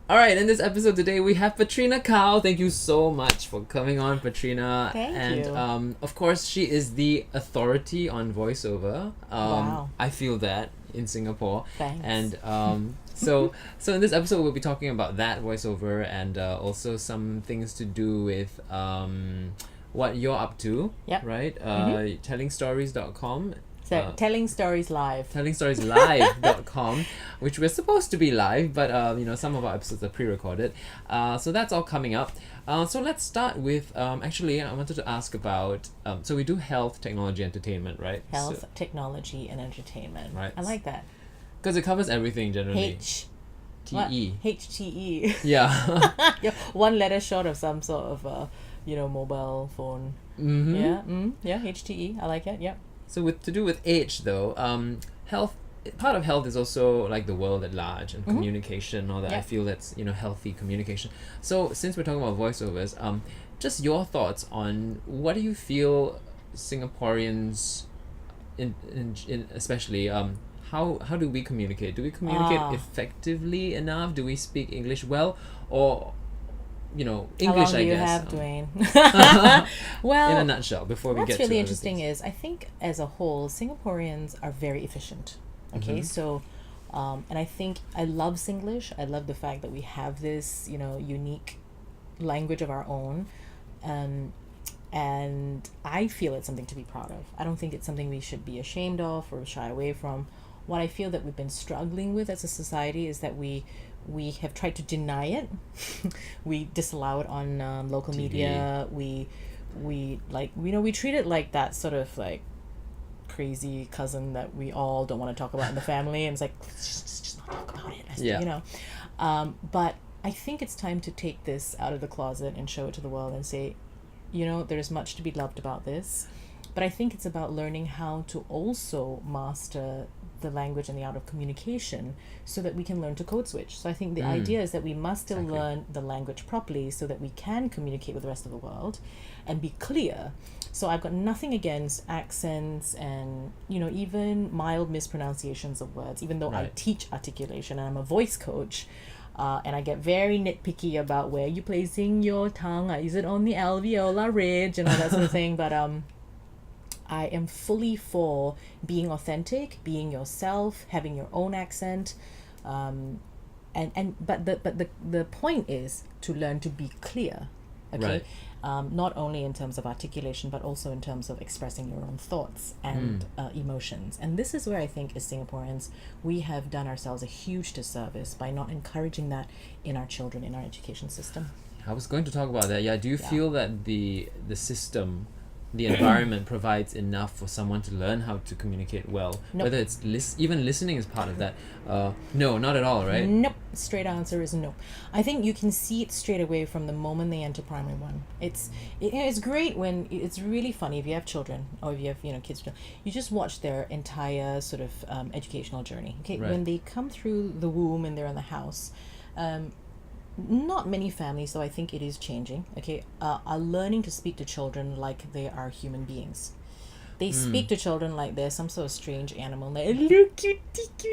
All right, in this episode today, we have Petrina Kow. Thank you so much for coming on, Petrina. Thank you. Of course, she is the authority on voiceover. Wow. I feel that in Singapore. Thanks. And so in this episode, we'll be talking about that voiceover and also some things to do with what you're up to. Yep. Right? Tellingstories.com. So, Telling Stories Live. Tellingstorieslive.com, which we're supposed to be live, but some of our episodes are pre-recorded. So that's all coming up. So let's start with actually I wanted to ask about so we do health, technology, entertainment, right? Health, So, technology, and entertainment. Right. I like that. because it covers everything generally. HTE. HTE. Yeah. Yeah, one letter short of some sort of mobile phone. Mm-hmm. Yeah, HTE. I like it. Yep. So to do with age though, health, part of health is also like the world at large and communication, all that. I Yep. feel that's healthy communication. So since we're talking about voiceovers, just your thoughts on what do you feel Singaporeans, in especially how do we communicate? Do we communicate effectively enough? Do we speak English well, or English? How long do I you guess. have, Dwayne? Well, in a nutshell, before we get what's to really other interesting things. is I think as a whole Singaporeans are very efficient. Okay, so and I think I love Singlish. I love the fact that we have this unique language of our own, and I feel it's something to be proud of. I don't think it's something we should be ashamed of or shy away from. What I feel that we've been struggling with as a society is that we have tried to deny it. We disallow it on local TV. media. We we treat it like that sort of like crazy cousin that we all don't want to talk about in the family, and it's like just not talk about it. Yeah. But I think it's time to take this out of the closet and show it to the world and say, there's much to be loved about this. But I think it's about learning how to also master the language and the art of communication so that we can learn to code switch. So I think the idea is that we must still Exactly. learn the language properly so that we can communicate with the rest of the world and be clear. So I've got nothing against accents and, even mild mispronunciations of words, even though I Right. teach articulation and I'm a voice coach. And I get very nitpicky about where you're placing your tongue. Is it on the alveolar ridge and all that sort of thing? But I am fully for being authentic, being yourself, having your own accent, but the point is to learn to be clear, okay? Right. Not only in terms of articulation, but also in terms of expressing your own thoughts and emotions. And this is where I think as Singaporeans, we have done ourselves a huge disservice by not encouraging that in our children, in our education system. I was going to talk about that. Yeah. Do you feel that the system, the environment provides enough for someone to learn how to communicate well? Nope. Whether it's even listening is part of that. No, not at all, right? Nope. Straight answer is no. I think you can see it straight away from the moment they enter primary one. It's great when it's really funny if you have children or if you have kids. You just watch their entire sort of educational journey. Okay, Right. when they come through the womb and they're in the house. Not many families, though I think it is changing, okay, are learning to speak to children like they are human beings. They speak to children like they're some sort of strange animal. Like, look, cutie,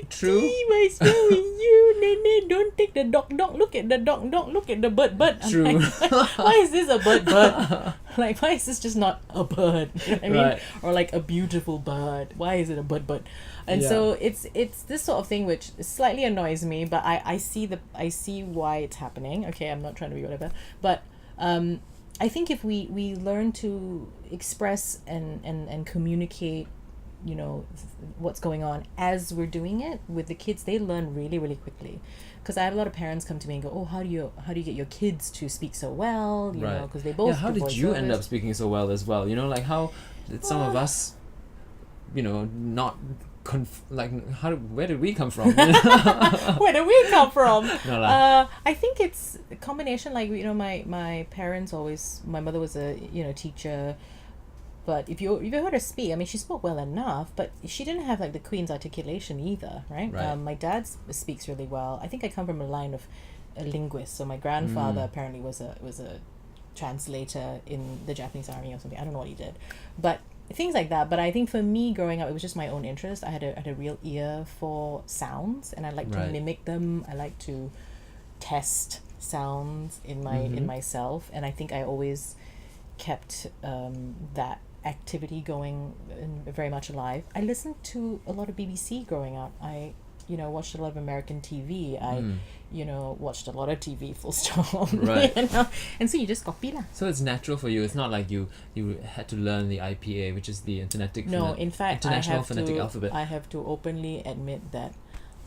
True. what's wrong with you? Nene, don't take the dog. Look at the dog. Look at the bird. I'm True. like, why is this a bird? Like, why is this just not a bird? You know what I mean? Right. Or like a beautiful bird. Why is it a bird? And Yeah. so it's this sort of thing which slightly annoys me, but I see why it's happening. Okay, I'm not trying to be whatever, but I think if we learn to express and communicate, what's going on as we're doing it with the kids, they learn really, really quickly. Because I have a lot of parents come to me and go, oh, how do you get your kids to speak so well? You know, because they both. Yeah. How do did you end voiceovers. up speaking so well as well? Like how did some of us, not where did we come from? Where do we come from? No lah. I think it's a combination. Like my parents always. My mother was a teacher, but if you heard her speak, I mean, she spoke well enough, but she didn't have like the Queen's articulation either, right? Right. My dad speaks really well. I think I come from a line of a linguist. So my grandfather apparently was a translator in the Japanese army or something. I don't know what he did, but things like that. But I think for me growing up, it was just my own interest. I had a real ear for sounds, and I like to Right. mimic them. I like to test sounds in my in myself, and I think I always kept that activity going and very much alive. I listened to a lot of BBC growing up. I watched a lot of American TV. I watched a lot of TV, full stop. Right. And so you just copy lah. So it's natural for you. It's not like you had to learn the IPA, which is the International Phonetic Alphabet. I have to openly admit that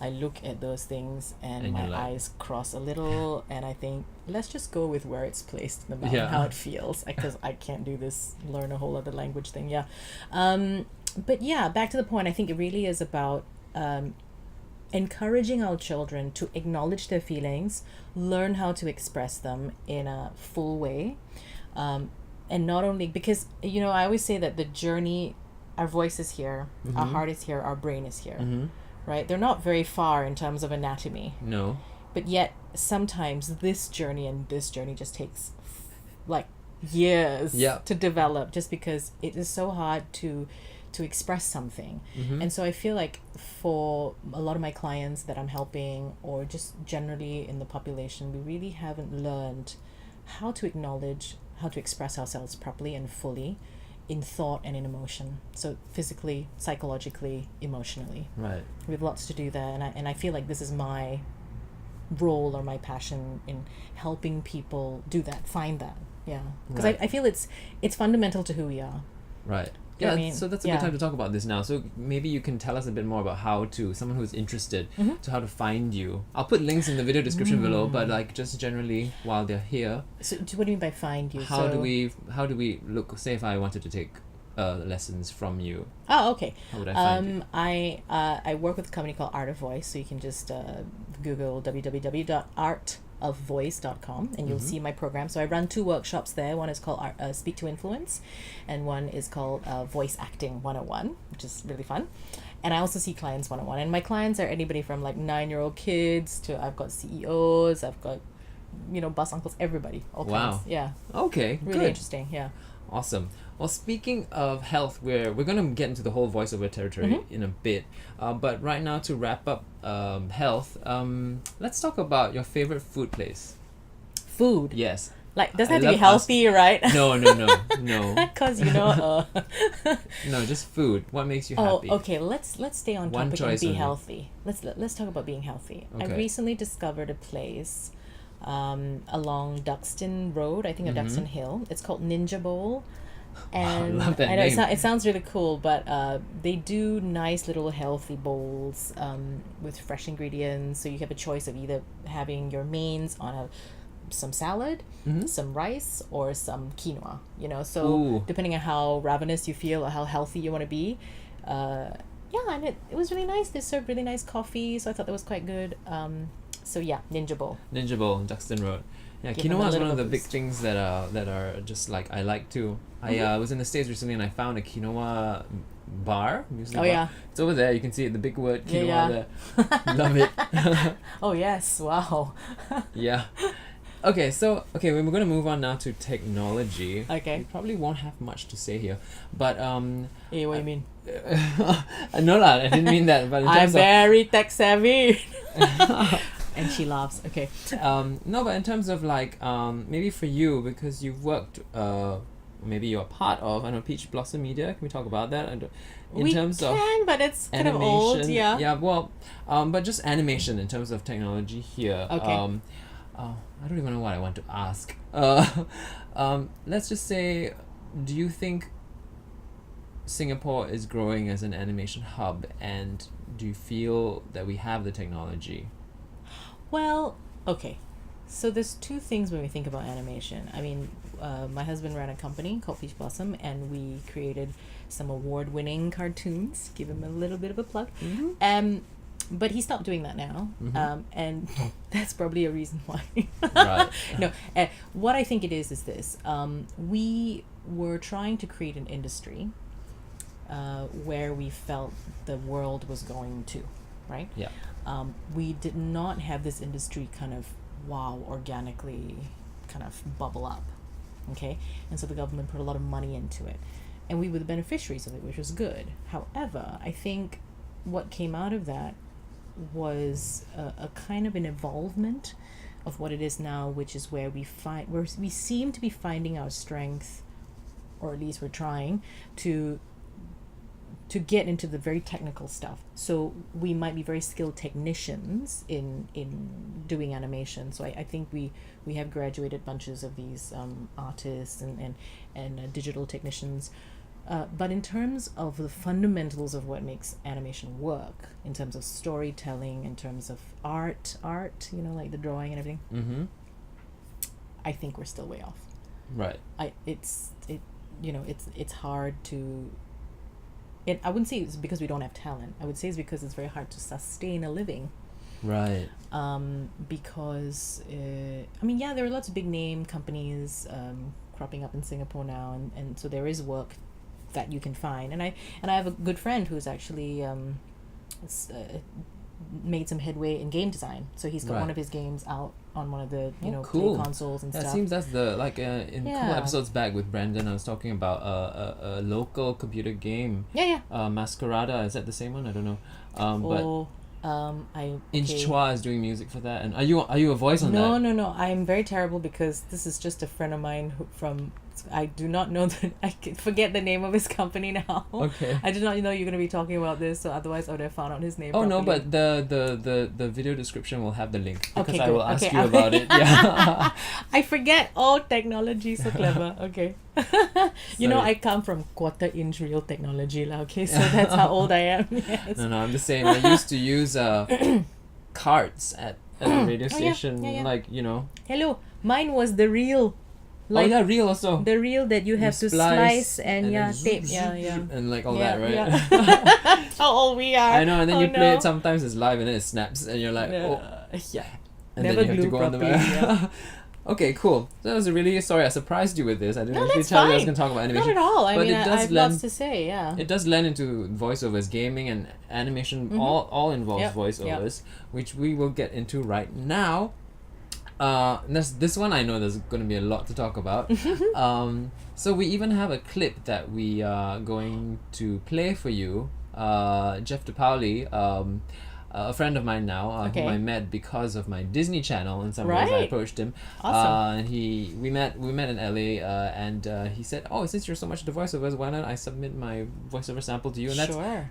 I look at those things and my eyes cross a little, and I think, let's just go with where it's placed in the mouth, how it feels, because I can't do this learn a whole other language thing. But yeah, back to the point, I think it really is about encouraging our children to acknowledge their feelings, learn how to express them in a full way, and not only because I always say that the journey, our voice is here, our heart is here, our brain is here, right? They're not very far in terms of anatomy. No. But yet sometimes this journey and this journey just takes like years to develop, just because it is so hard to express something. And so I feel like for a lot of my clients that I'm helping, or just generally in the population, we really haven't learned how to acknowledge, how to express ourselves properly and fully in thought and in emotion. So physically, psychologically, emotionally. Right. We have lots to do there, and I feel like this is my role or my passion in helping people do that, find that. Yeah. Because I feel it's fundamental to who we are. Right. You know Yeah, what I mean? so that's a good time to talk about this now. So maybe you can tell us a bit more about how to, someone who's interested, to how to find you. I'll put links in the video description below, but like just generally while they're here. So what do you mean by find you? How do we look, say if I wanted to take lessons from you? Oh, okay. How would I find you? I work with a company called Art of Voice, so you can just Google www.artofvoice.com and you'll see my program. So I run 2 workshops there. One is called Speak to Influence, and one is called Voice Acting 101, which is really fun. And I also see clients one-on-one, and my clients are anybody from like 9-year-old kids to, I've got CEOs, I've got bus uncles, everybody, all kinds. Yeah. Okay, really good. Interesting. Yeah. Awesome. Well, speaking of health, we're going to get into the whole voiceover territory in a bit. But right now, to wrap up health, let's talk about your favorite food place. Food? Yes. Like, doesn't have to be healthy, right? No. Because, No, just food. What makes you happy? Oh, okay. Let's stay on One topic and choice be only. healthy. Let's talk about being healthy. Okay. I recently discovered a place along Duxton Road, I think, or Duxton Hill. It's called Ninja Bowl. And I love that know name. it sounds really cool, but they do nice little healthy bowls with fresh ingredients. So you have a choice of either having your mains on some salad, some rice, or some quinoa. So Ooh. depending on how ravenous you feel or how healthy you want to be. And it was really nice. They served really nice coffee, so I thought that was quite good. So yeah, Ninja Bowl. Ninja Bowl, Duxton Road. Yeah, Give them quinoa a is one little of the big boost. things that are just like I like too. I was in the States recently and I found a quinoa bar. Muesli bar. Yeah. It's over there. You can see it, the big word quinoa Yeah. there. Love it. Oh yes, wow. Yeah. Okay, so we're gonna move on now to technology. Okay. We probably won't have much to say here, but Hey, what do you mean? no lah, I didn't mean that. But in I'm terms very tech savvy. And she laughs. Okay. no, but in terms of like maybe for you, because you've worked maybe you're part of, I don't know, Peach Blossom Media. Can we talk about that? In terms of but it's kind of animation, old. Yeah. Yeah. Well, but just animation in terms of technology here. Okay. I don't even know what I want to ask. Let's just say, do you think Singapore is growing as an animation hub, and do you feel that we have the technology? Well, okay. So there's 2 things when we think about animation. I mean, my husband ran a company called Peach Blossom, and we created some award-winning cartoons. Give him a little bit of a plug. But he stopped doing that now, and that's probably a reason why. Right. No, what I think it is this. We were trying to create an industry where we felt the world was going to, right? Yeah. We did not have this industry kind of organically kind of bubble up, okay? And so the government put a lot of money into it, and we were the beneficiaries of it, which was good. However, I think what came out of that was a kind of an involvement of what it is now, which is where we seem to be finding our strength, or at least we're trying to get into the very technical stuff. So we might be very skilled technicians in doing animation. So I think we have graduated bunches of these artists and digital technicians. But in terms of the fundamentals of what makes animation work, in terms of storytelling, in terms of art, like the drawing and everything, Mm-hmm. I think we're still way off. Right. It's hard to. I wouldn't say it's because we don't have talent. I would say it's because it's very hard to sustain a living. Right. Because there are lots of big name companies cropping up in Singapore now, and so there is work that you can find. And I have a good friend who's actually made some headway in game design. So he's got one of his games out on one of the cool. play consoles and stuff. It seems that's the in couple episodes back with Brandon, I was talking about a local computer game. Masquerada, is that the same one? I don't know. Inch Chua is doing music for that. And are you a voice on that? No. I'm very terrible because this is just a friend of mine I do not know I can forget the name of his company now. Okay. I did not know you're going to be talking about this, so otherwise I would have found out his name. Oh, properly. no, but the video description will have the link because okay, I will ask you I about it. Yeah. I forget all technology, so clever. Okay. I come from quarter-inch real technology, okay, so that's how old I am. Yes. No, I'm the same. I used to use cards at a radio station, Hello, mine was the reel. Reel also. The reel that you have to slice and tape. And like all that, right? Yeah. How old we are. I know, and then you play it sometimes it's live and then it snaps and you're like, And never then you have to go on the back. Okay, cool. That was really sorry. I surprised you with this. I didn't actually tell you I was going to talk about animation. Not at all. I have blend, lots to say. Yeah. It does blend into voiceovers, gaming, and animation. Mm-hmm. All involves voiceovers, which we will get into right now. This one I know there's going to be a lot to talk about. So we even have a clip that we are going to play for you. Jeff DePaoli, a friend of mine now, whom I met because of my Disney channel. In some ways, I approached him. Awesome. We met in LA, and he said, "Oh, since you're so much into voiceovers, why not I submit my voiceover sample to you?" And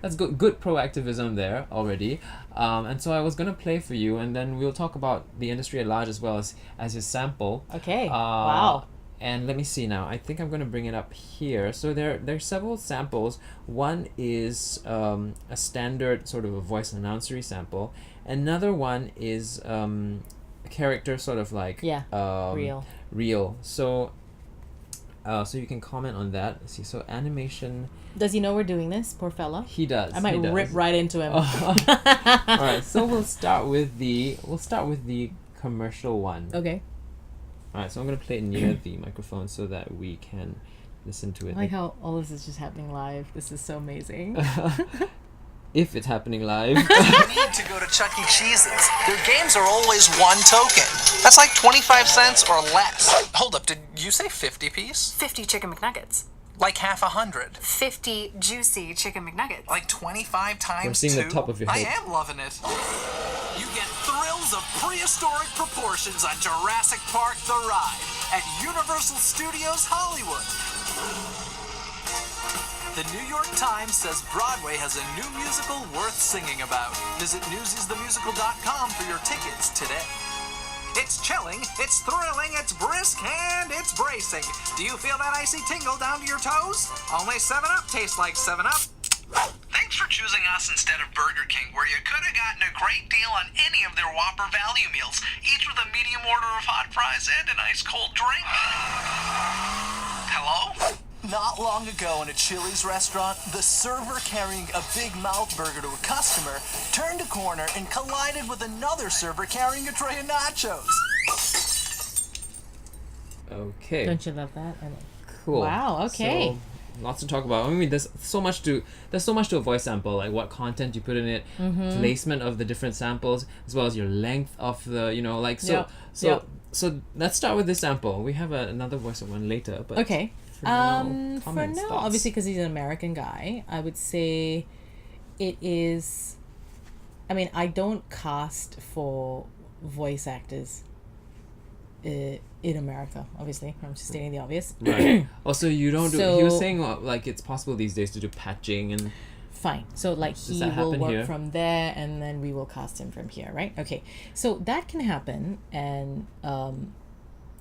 that's good proactivism there already. And so I was gonna play for you, and then we'll talk about the industry at large as well as his sample. Okay. Wow. And let me see now. I think I'm going to bring it up here. So there's several samples. One is a standard sort of a voice announcery sample. Another one is a character sort of like real. So you can comment on that. Let's see. So animation. Does he know we're doing this? Poor fella. He does. I might rip right into him. All right. So we'll start with the commercial one. Okay. Alright, so I'm going to play it near the microphone so that we can listen to it. I like how all this is just happening live. This is so amazing. If it's happening live. You need to go to Chuck E. Cheese's. Their games are always one token. That's like 25 cents or less. Hold up, did you say 50 piece? 50 chicken McNuggets. Like half 100. 50 juicy chicken McNuggets. Like 25 times We're seeing 2? the top of your head. I am loving it. You get thrills of prehistoric proportions on Jurassic Park The Ride at Universal Studios Hollywood. The New York Times says Broadway has a new musical worth singing about. Visit newsiesthemusical.com for your tickets today. It's chilling, it's thrilling, it's brisk, and it's bracing. Do you feel that icy tingle down to your toes? Only 7-Up tastes like 7-Up. Thanks for choosing us instead of Burger King, where you could have gotten a great deal on any of their Whopper value meals, each with a medium order of hot fries and an ice cold drink. Hello? Not long ago in a Chili's restaurant, the server carrying a Big Mouth burger to a customer turned a corner and collided with another server carrying a tray of nachos. Okay. Don't you love that? Cool. Wow, okay. So, lots to talk about. I mean, there's so much to a voice sample, like what content you put in it, placement of the different samples, as well as your length of the, So let's start with this sample. We have another voiceover one later, but okay. For now, thoughts? obviously, because he's an American guy, I would say it is. I mean, I don't cast for voice actors in America, obviously. I'm just stating the obvious. Right. Also, you don't do. So- He was saying like it's possible these days to do patching and. Fine. So like he that will happen work here? from there, and then we will cast him from here, right? Okay. So that can happen, and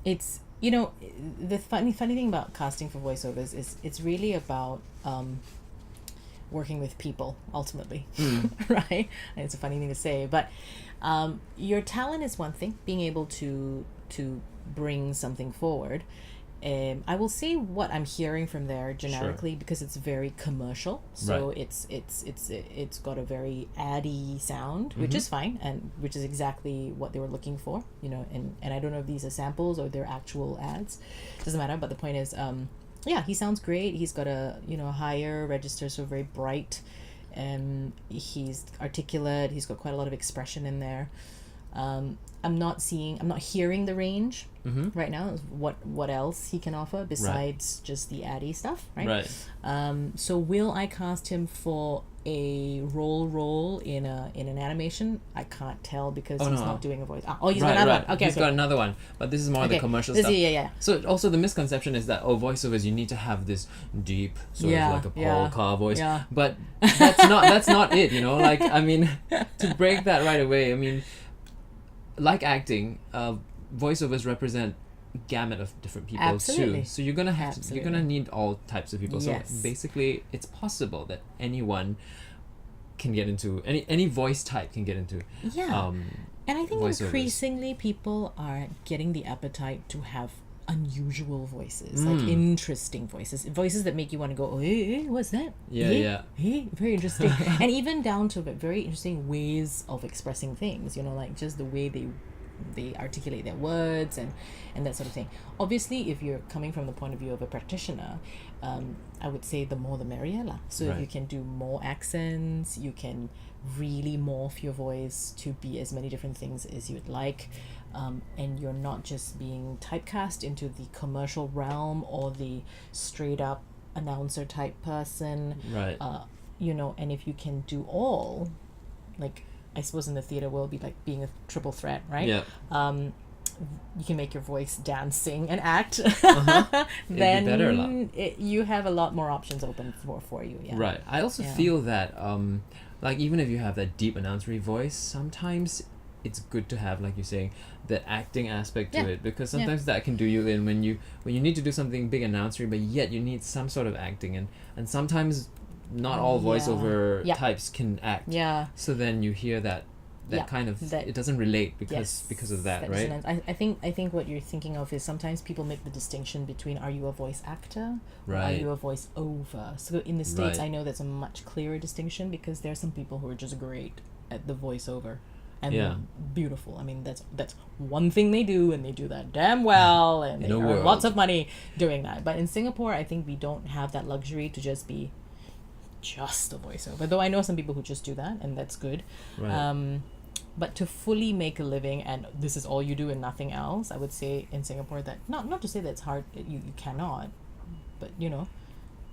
it's, you know, the funny thing about casting for voiceovers is it's really about working with people ultimately, right? And it's a funny thing to say, but your talent is one thing, being able to bring something forward. I will say what I'm hearing from there generically because it's very commercial. So Right. it's got a very addy sound, which is fine, and which is exactly what they were looking for, you know. And I don't know if these are samples or they're actual ads. Doesn't matter. But the point is, yeah, he sounds great. He's got a, you know, higher register, so very bright. He's articulate. He's got quite a lot of expression in there. I'm not hearing the range right now. What else he can offer besides just the addy stuff, right? Right. So will I cast him for a role in an animation? I can't tell because he's not doing a voice. He's got another one. Okay, He's got another one, but this is more the commercial stuff. Yeah. So also the misconception is that voiceovers, you need to have this deep sort of like a Paul Carr voice, but that's not it. You know, like I mean, to break that right away. I mean, like acting, voiceovers represent gamut of different people too. So you're gonna you're gonna need all types of people. Yes. So basically, it's possible that anyone can get into any voice type can get into. Yeah. And I think voiceovers. increasingly people are getting the appetite to have unusual voices, like interesting voices that make you want to go, oh, hey, what's that? Yeah. Hey, very interesting. And even down to very interesting ways of expressing things, you know, like just the way they articulate their words and that sort of thing. Obviously, if you're coming from the point of view of a practitioner, I would say the more the merrier lah. So if you can do more accents, you can really morph your voice to be as many different things as you'd like, and you're not just being typecast into the commercial realm or the straight up announcer type person, Right. You know. And if you can do all, like I suppose in the theater world be like being a triple threat, right? Yeah. You can make your voice dance, sing, and act. It'd Then be better a lot. You have a lot more options open for you. Yeah. Right. I also feel that like even if you have that deep announcery voice, sometimes it's good to have, like you're saying, the acting aspect to it, because sometimes that can do you in when you need to do something big announcery, but yet you need some sort of acting, and sometimes not all voiceover types can act. Yeah. So then you hear that kind of it doesn't relate because of that, right? I think what you're thinking of is sometimes people make the distinction between, are you a voice actor or are Right. you a voice over? So in the States, I know that's a much clearer distinction because there are some people who are just great at the voiceover and beautiful. I mean, that's one thing they do, and they do that damn well, and they earn lots of money doing that. But in Singapore, I think we don't have that luxury to just be just a voiceover, though I know some people who just do that, and that's good. Right. But to fully make a living and this is all you do and nothing else, I would say in Singapore that not to say that it's hard, you cannot, but you know,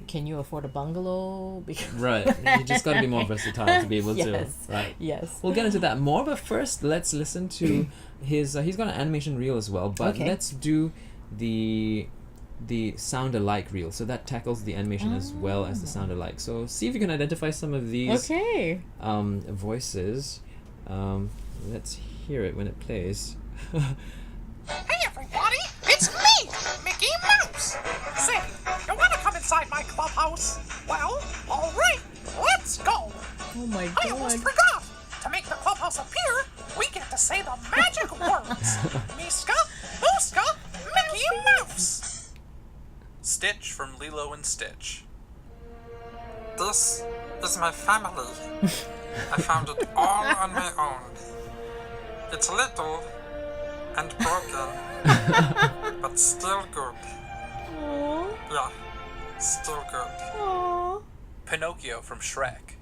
can you afford a bungalow? Because Right. You just got to be more versatile to be able to. Right. Yes. We'll get into that more, but first let's listen to his. He's got an animation reel as well, but let's do the sound alike reel. So that tackles the animation as well as the sound alike. So see if you can identify some of these voices. Let's hear it when it plays. Hey everybody, it's me, Mickey Mouse! Say, you wanna come inside my clubhouse? Well, alright, let's go! Oh my god. I almost forgot! To make the clubhouse appear, we get to say the magic words! Miska, Booska, Mickey Mouse! Stitch from Lilo and Stitch. This is my family. I found it all on my own. It's little and broken, but still good. Aww. Yeah, still good. Aww. Pinocchio from Shrek.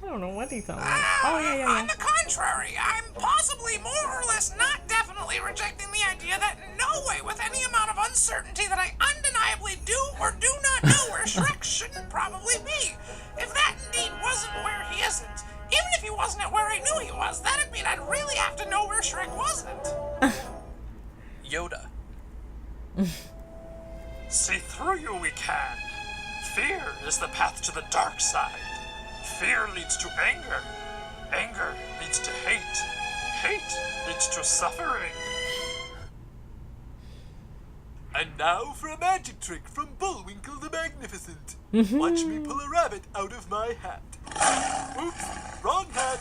I don't know what he thought. On the contrary, I'm possibly more or less not definitely rejecting the idea that in no way with any amount of uncertainty that I undeniably do or do not know where Shrek shouldn't probably be. If that indeed wasn't where he isn't, even if he wasn't at where I knew he was, that'd mean I'd really have to know where Shrek wasn't. Yoda path to the dark side. Fear leads to anger. Anger leads to hate. Hate leads to suffering. And now for a magic trick from Bullwinkle the Magnificent. Watch me pull a rabbit out of my hat. Oops, wrong hat.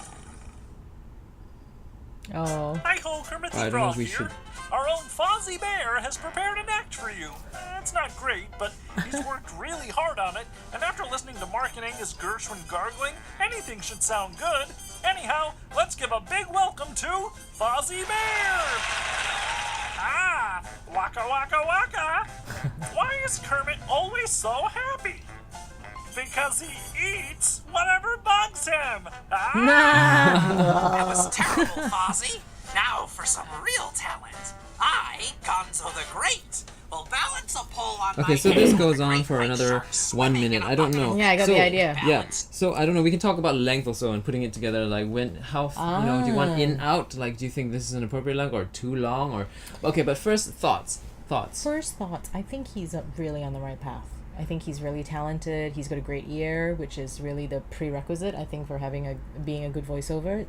Oh. Hi-ho, Kermit I the don't know Frog if we here. should- Our own Fozzie Bear has prepared an act for you. It's not great, but he's worked really hard on it, and after listening to Mark and Angus Gershwin gargling, anything should sound good. Anyhow, let's give a big welcome to Fozzie Bear! Ah, waka waka waka! Why is Kermit always so happy? Because he eats whatever bugs him! Ah! That was terrible, Fozzie. Now for some real talent. I, Gonzo the Great, will balance a pole on my Okay, so head this with goes a on great for white another shark 1 swimming minute. in a I don't know. bucket. Yeah, I got the idea. Yeah. So I don't know. We can talk about length also and putting it together. Like when, how, you know, do you want in out? Like, do you think this is an appropriate length or too long? Or okay, but first thoughts. First thoughts, I think he's really on the right path. I think he's really talented. He's got a great ear, which is really the prerequisite, I think, for being a good voiceover.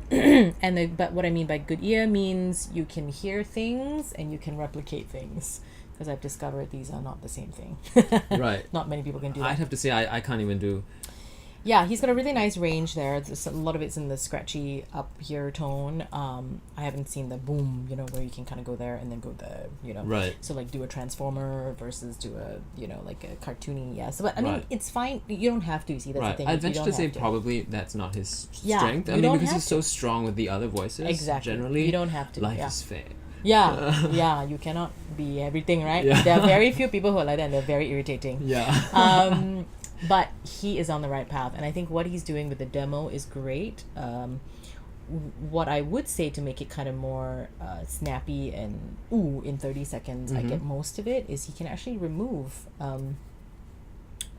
But what I mean by good ear means you can hear things and you can replicate things. Because I've discovered these are not the same thing. Right. Not many people can do that. I'd have to say I can't even do. Yeah, he's got a really nice range there. A lot of it's in the scratchy up here tone. I haven't seen the boom, you know, where you can kind of go there and then go there, you know. Right. So like do a transformer versus do a, you know, like a cartoony. Yeah. So but I mean, Right. it's fine. You don't have to. You see, that's the Right. thing. I'd You venture don't to say have to. probably that's not his Yeah, strength. I you mean, don't because have he's so strong with the other voices. Exactly. Generally, You don't have to, Life yeah. is fair. Yeah, yeah. You cannot be everything, right? Yeah. There are very few people who are like that, and they're very irritating. Yeah. But he is on the right path, and I think what he's doing with the demo is great. What I would say to make it kind of more snappy and in 30 seconds, I get most of it, is he can actually remove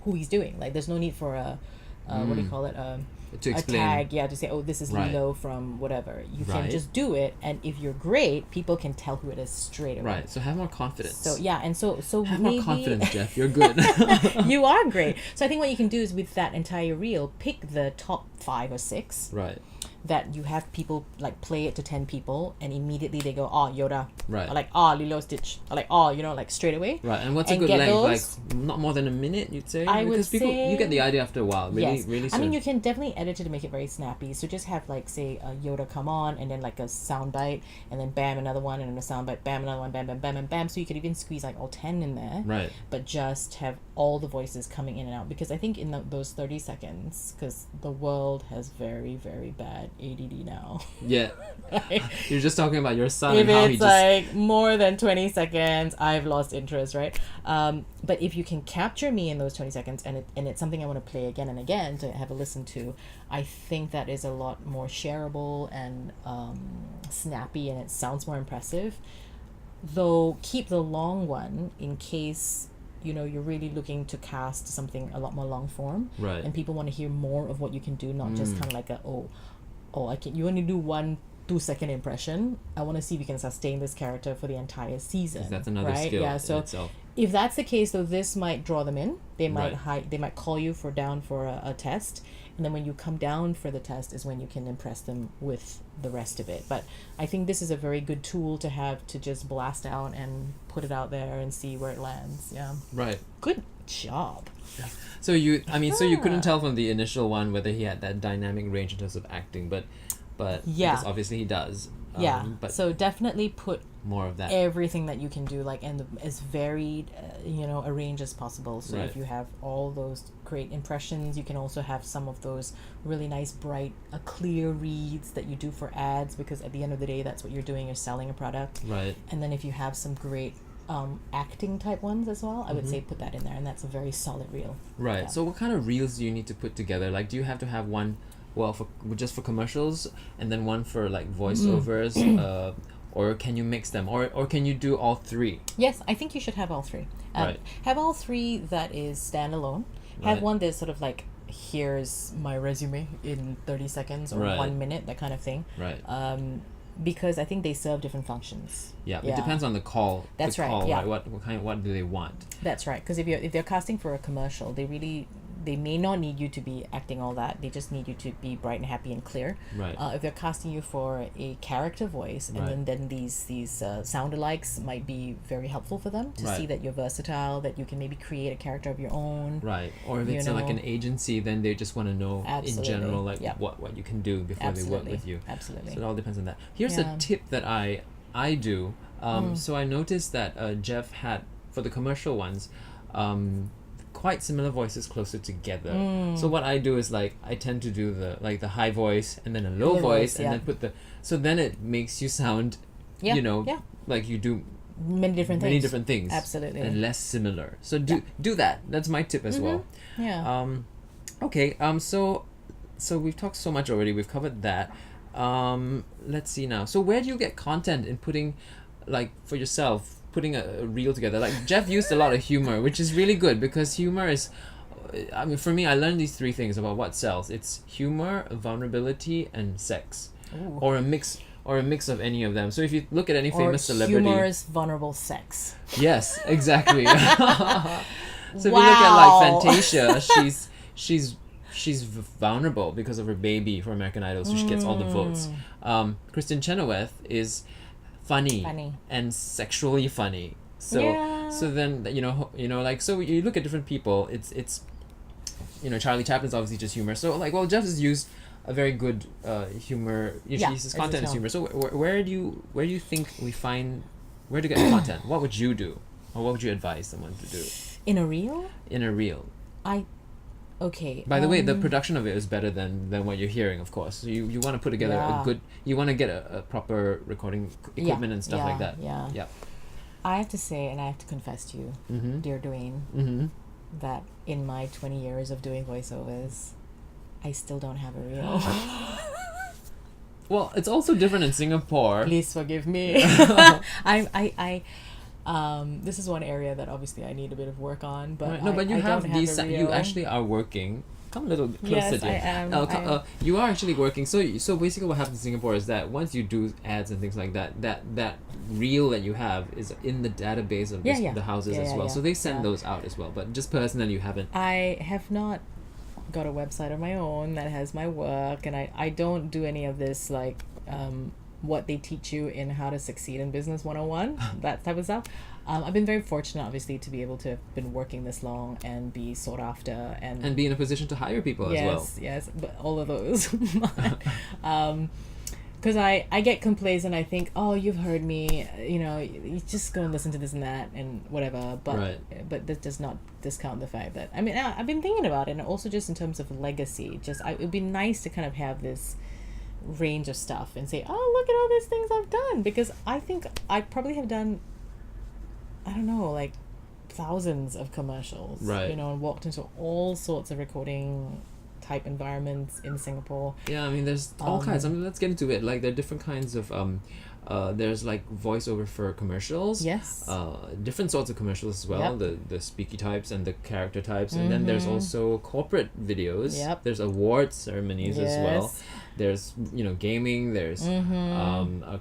who he's doing. Like, there's no need for a what do you call it? To a explain. tag, yeah, to say, oh, this is Right. Lilo from whatever. You can Right. just do it, and if you're great, people can tell who it is straight away. Right. So have more confidence. So yeah, and so Have maybe more confidence, Jeff. You're good. you are great. So I think what you can do is with that entire reel, pick the top 5 or 6 Right. that you have people like play it to 10 people, and immediately they go, oh, Yoda, Right. or like, oh, Lilo Stitch, or like, oh, you know, like straight away. Right. And what's a And good get length? those. Like not more than a minute, you'd say? I would Because people say- you get the idea after a while. Really, Yes. really I soon. mean, you can definitely edit it to make it very snappy. So just have like, say, a Yoda come on, and then like a sound bite, and then bam, another one, and then a sound bite, bam, another one, bam, bam, bam, and bam. So you could even squeeze like all 10 in there. Right. But just have all the voices coming in and out, because I think in those 30 seconds, because the world has very, very bad ADD now. Yeah. Right? You're just talking about your son If and how he it's just like more than 20 seconds, I've lost interest, right? But if you can capture me in those 20 seconds, and it's something I want to play again and again to have a listen to, I think that is a lot more shareable and snappy, and it sounds more impressive. Though keep the long one in case, you know, you're really looking to cast something a lot more long form, Right. and people want to hear more of what you can do, not just kind of like a you only do 1-2 second impression. I want to see if you can sustain this character for the entire season. That's another right? skill Yeah, in so itself. if that's the case, though, this might draw them in. They might Right. they might call you down for a test, and then when you come down for the test is when you can impress them with the rest of it. But I think this is a very good tool to have to just blast out and put it out there and see where it lands. Yeah, Right. good job. So you couldn't tell from the initial one whether he had that dynamic range in terms of acting, but Yeah. because obviously he does. Yeah, But so definitely put more of that. everything that you can do, like, and as varied a range as possible. So Right. if you have all those great impressions, you can also have some of those really nice bright clear reads that you do for ads, because at the end of the day, that's what you're doing, you're selling a product. Right. And then if you have some great acting type ones as well, I would say put that in there, and that's a very solid reel. Right. Yeah. So what kind of reels do you need to put together? Like, do you have to have one, for just for commercials, and then one for like voiceovers, or can you mix them, or can you do all 3? Yes, I think you should have all 3. Right. Have all 3 that is standalone. Have Right. one that's sort of like, here's my resume in 30 seconds or Right. 1 minute, that kind of thing. Right. Because I think they serve different functions. Yeah. It depends on the call. That's the right, call, yeah. Right? What do they want? That's right. Because if they're casting for a commercial, they really they may not need you to be acting all that. They just need you to be bright and happy and clear. Right. If they're casting you for a character voice, and Right. then these sound alikes might be very helpful for them to Right. see that you're versatile, that you can maybe create a character of your own. Right. Or if You it's like know. an agency, then they just want to know Absolutely. in general like Yep. what you can do before they work Absolutely. with you. Absolutely. So it all depends on that. Here's Yeah. a tip that I do. So I noticed that Jeff had, for the commercial ones, quite similar voices closer together. So what I do is like I tend to do the high voice and then a low Low voice, voice, and yeah. then put so then it makes you sound Yeah, yeah. like you do Many different many things. different things. Absolutely. And less similar. So do that. That's my tip as well. Yeah. Okay, so we've talked so much already. We've covered that. Let's see now. So where do you get content in putting, like, for yourself, putting a reel together? Like, Jeff used a lot of humor, which is really good because humor is, I mean, for me, I learned these three things about what sells. It's humor, vulnerability, and sex. Ooh. Or a mix of any of them. So if you look at any famous celebrity, humorous, vulnerable sex. yes, exactly. So if you look Wow. at like Fantasia, she's vulnerable because of her baby for American Idol, so she gets all the votes. Kristen Chenoweth is funny and sexually funny. So Yeah. so then like, so you look at different people. It's Charlie Chaplin's obviously just humor. So like, well, Jeff has used a very good humor. Yeah, His as content is well. humor. So where do you think we find where to get content? What would you do, or what would you advise someone to do In a reel? in a reel? Okay. By the way, the production of it is better than what you're hearing, of course. So you want to put together Yeah. you want to get a proper recording equipment and stuff like that. Yeah. Yeah. I have to say, and I have to confess to you, dear Dwayne, that in my 20 years of doing voiceovers, I still don't have a reel. Well, it's also different in Singapore. Please forgive me. This is one area that obviously I need a bit of work on, but Right. No, but you I have don't these. a You reel. actually are working. Come a little bit closer, Yes, dear. I am. You are actually working. So basically, what happens in Singapore is that once you do ads and things like that, that reel that you have is in the database of the houses as well. So they send those out as well. But just personally, you haven't. I have not got a website of my own that has my work, and I don't do any of this like what they teach you in How to Succeed in Business 101, that type of stuff. I've been very fortunate, obviously, to be able to have been working this long and be sought after and be in a position to hire people as well. Yes, but all of those. Because I get complacent. I think, oh, you've heard me, you just go and listen to this and that and whatever. But Right. but that does not discount the fact that, I mean, I've been thinking about it, and also just in terms of legacy. It would be nice to kind of have this range of stuff and say, oh, look at all these things I've done, because I think I probably have done, I don't know, like thousands of commercials, Right. and walked into all sorts of recording type environments in Singapore. Yeah, I mean, there's all kinds. I mean, let's get into it. Like, there are different kinds of there's like voiceover for commercials. Yes. Different sorts of commercials as well. Yep. The speaky types and the character types, and then there's also corporate videos. Yep. There's award ceremonies as well. Yes. There's gaming. There's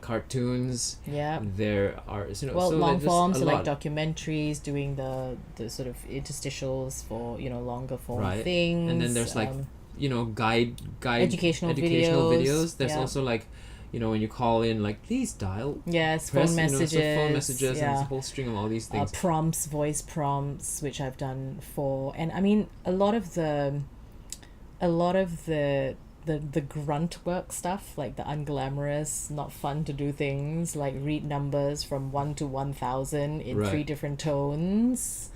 cartoons. Yeah. There are Well, so long there's forms, a so like lot. documentaries, doing the sort of interstitials for longer form Right. things. And then there's like guide Educational videos. videos, There's yeah. also like when you call in, like, please dial. yes, Press, phone messages, so phone messages, and yeah. it's a whole string of all these things. Prompts, voice prompts, which I've done for, and I mean a lot of the grunt work stuff, like the unglamorous, not fun to do things, like read numbers from 1 to 1,000 in Right. 3 different tones,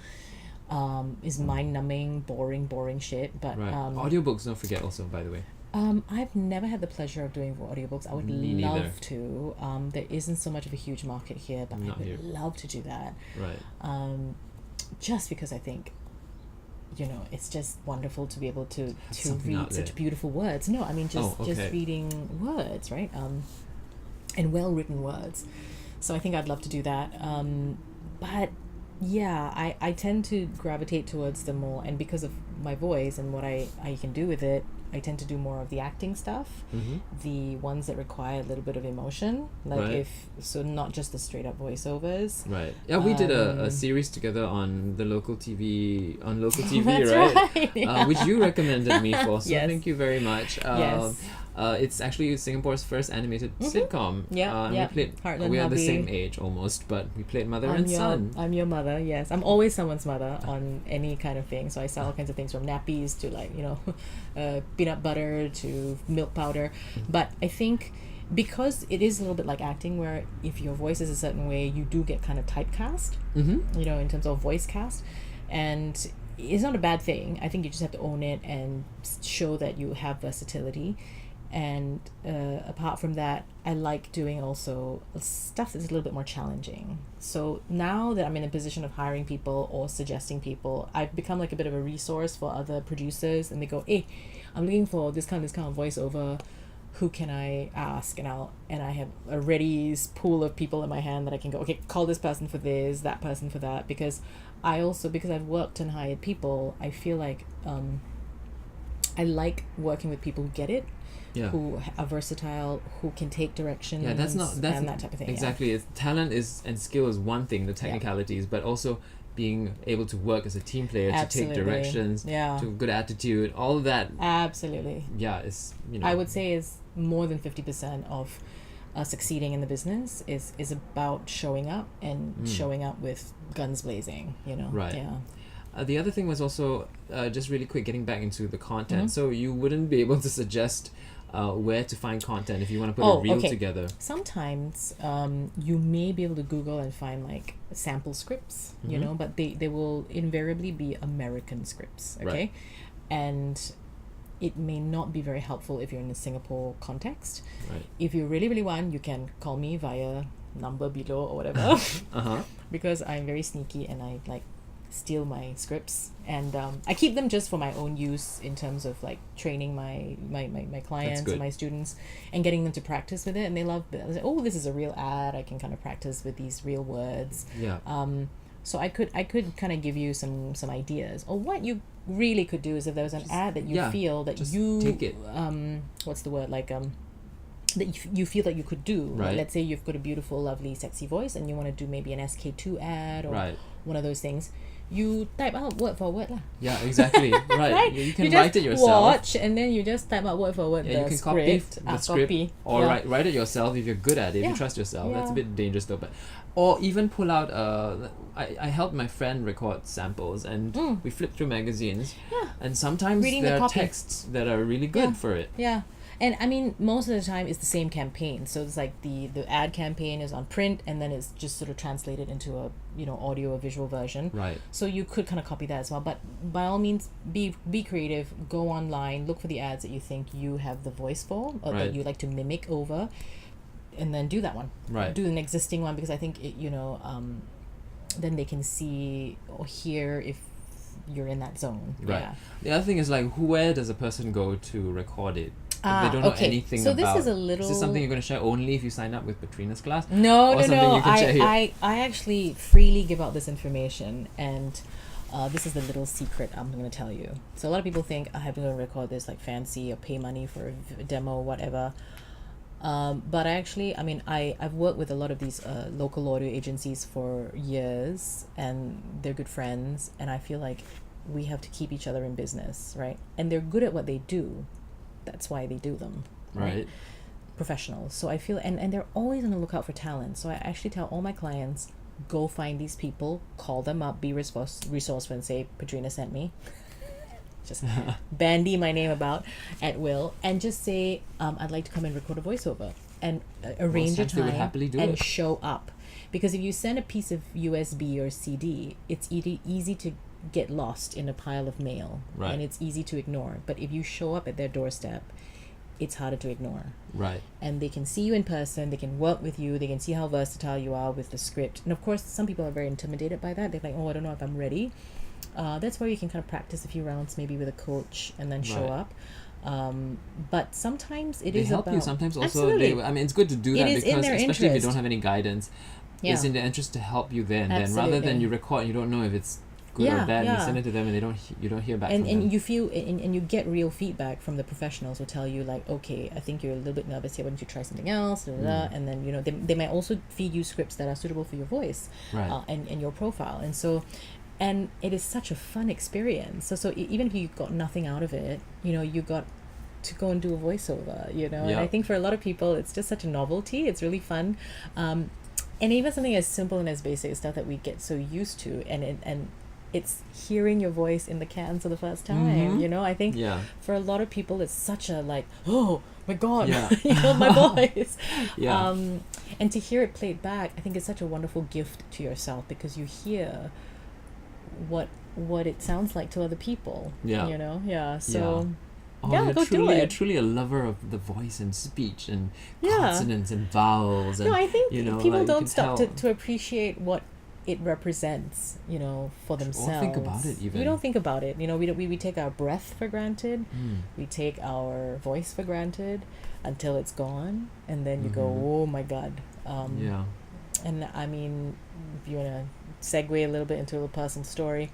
is mind-numbing, boring shit. But Right. Audiobooks, don't forget also, by the way. I've never had the pleasure of doing audiobooks. I would Me neither. love to. There isn't so much of a huge market here, but Not I would here. love to do that. Right. Just because I think, it's just wonderful to be able to something out read such there. beautiful words. No, I mean just okay. reading words, right? And well written words. So I think I'd love to do that. But yeah, I tend to gravitate towards the more, and because of my voice and what I can do with it, I tend to do more of the acting stuff, Mm-hmm. the ones that require a little bit of emotion, like Right. not just the straight up voiceovers. Right. Yeah, we did a Um, series together on the local TV, TV, That's right? right, yeah. Which you recommended me for, so Yes. thank you very much. Yes. It's actually Singapore's first animated sitcom. Yeah, and yeah. we played. Heartland We are the Hubby. same age almost, but we played mother and son. I'm your mother, yes. I'm always someone's mother on any kind of thing. So I sell all kinds of things from nappies to like, peanut butter to milk powder. But I think because it is a little bit like acting where if your voice is a certain way, you do get kind of typecast, Mm-hmm. in terms of voice cast. And it's not a bad thing. I think you just have to own it and show that you have versatility. And apart from that, I like doing also stuff that's a little bit more challenging. So now that I'm in a position of hiring people or suggesting people, I've become like a bit of a resource for other producers, and they go, "Hey, I'm looking for this kind of voiceover. Who can I ask?" And I have a ready pool of people in my hand that I can go, okay, call this person for this, that person for that, because I've worked and hired people, I feel like I like working with people who get it. Yeah. Who are versatile, who can take directions, Yeah, that's and that type of thing. Exactly. It's, talent is and skill is one thing, the technicalities, but also being able to work as a team player, Absolutely. to take directions, Yeah. to good attitude, all of that. Absolutely. Yeah, it's I would say is more than 50% of succeeding in the business is about showing up and showing up with guns blazing. Right. Yeah. The other thing was also just really quick getting back into the content. Mm-hmm. So you wouldn't be able to suggest where to find content if you want to put a reel together. Sometimes you may be able to Google and find like sample scripts, but they will invariably be American scripts, okay? Right. And it may not be very helpful if you're in a Singapore context. Right. If you really, really want, you can call me via number below or whatever, Uh-huh. because I'm very sneaky and I like steal my scripts, and I keep them just for my own use in terms of like training my clients good. and my students and getting them to practice with it, and they love it. They say, oh, this is a real ad, I can kind of practice with these real words. Yeah. So I could kind of give you some ideas, or what you really could do is if there was an ad that you feel that just you take it. what's the word, like that you feel that you could do. Right. Let's say you've got a beautiful, lovely, sexy voice and you want to do maybe an SK2 ad or Right. one of those things. You type out word for word lah. Yeah, exactly. Right. Right? You can just write it yourself. Watch and then you just type out word for word Yeah, the you can script. copy the script Copy. or Yeah. write it yourself if you're good at it, if Yeah. you trust yourself. That's a Yeah. bit dangerous though. But or even pull out I helped my friend record samples and we flipped through magazines. Yeah. And sometimes Reading the there are copy. texts that are really good Yeah. for it. Yeah. And I mean, most of the time it's the same campaign. So it's like the ad campaign is on print and then it's just sort of translated into a audio or visual version. Right. So you could kind of copy that as well. But by all means, be creative. Go online, look for the ads that you think you have the voice for, or Right. that you like to mimic over, and then do that one. Right. Do an existing one, because I think it, then they can see or hear if you're in that zone. Right. Yeah. The other thing is like where does a person go to record it? If they don't know okay. anything So about this is a Is little. this something you're going to share only if you sign up with Petrina's class? No, Or no, something no. you can share here? I actually freely give out this information, and this is the little secret I'm going to tell you. So a lot of people think I'm going to record this like fancy or pay money for a demo or whatever. But I've worked with a lot of these local audio agencies for years, and they're good friends, and I feel like we have to keep each other in business, right? And they're good at what they do. That's why they do them. Right. Professionals. So I feel, and they're always on the lookout for talent. So I actually tell all my clients, go find these people, call them up, be resourceful and say, Petrina sent me. Just bandy my name about at will, and just say, I'd like to come and record a voiceover, and arrange a times they would time happily do and it. show up. Because if you send a piece of USB or CD, it's easy to get lost in a pile of mail, Right. and it's easy to ignore. But if you show up at their doorstep, it's harder to ignore. Right. And they can see you in person, they can work with you, they can see how versatile you are with the script. And of course, some people are very intimidated by that. They're like, oh, I don't know if I'm ready. That's where you can kind of practice a few rounds, maybe with a coach, and then show Right. up. But sometimes it They is help about... you. Sometimes also Absolutely. it's good to do that It is in because their especially if you interest. don't have any guidance, Yeah. it's in their interest to help you then rather Absolutely. than you record and you don't know if it's good Yeah, or bad, and you yeah. send it to them, and you don't hear back and from them. and you feel and you get real feedback from the professionals who tell you like, okay, I think you're a little bit nervous here, why don't you try something else, da, da, da. And then they might also feed you scripts that are suitable for your voice, Right. and your profile. And so, and it is such a fun experience. So even if you got nothing out of it, you got to go and do a voiceover, and Yeah. I think for a lot of people it's just such a novelty. It's really fun, and even something as simple and as basic as stuff that we get so used to, and it's hearing your voice in the cans for the first time. I think Yeah. for a lot of people it's such a like, oh my god, Yeah. my voice. Yeah. And to hear it played back, I think it's such a wonderful gift to yourself, because you hear what it sounds like to other people. Yeah. So Oh, yeah, you're go do truly, it. You're truly a lover of the voice and speech and Yeah. consonants and vowels. And, no, I think you know, people like, you don't can stop tell. to appreciate what it represents, for themselves. think about it even. You don't think about it. We take our breath for granted. We take our voice for granted until it's gone, and then you go, oh my god. Yeah. And I mean, if you want to segue a little bit into a little personal story,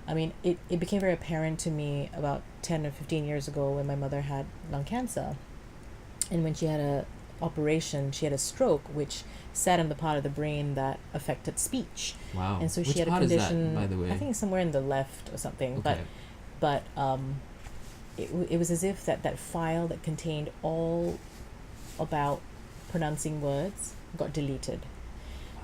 I mean, it became very apparent to me about 10 or 15 years ago when my mother had lung cancer. And when she had a operation, she had a stroke, which sat in the part of the brain that affected speech. Wow. And so Which she had a part condition, is that, by the way? I think it's somewhere in the left or something. Okay. But it was as if that file that contained all about pronouncing words got deleted.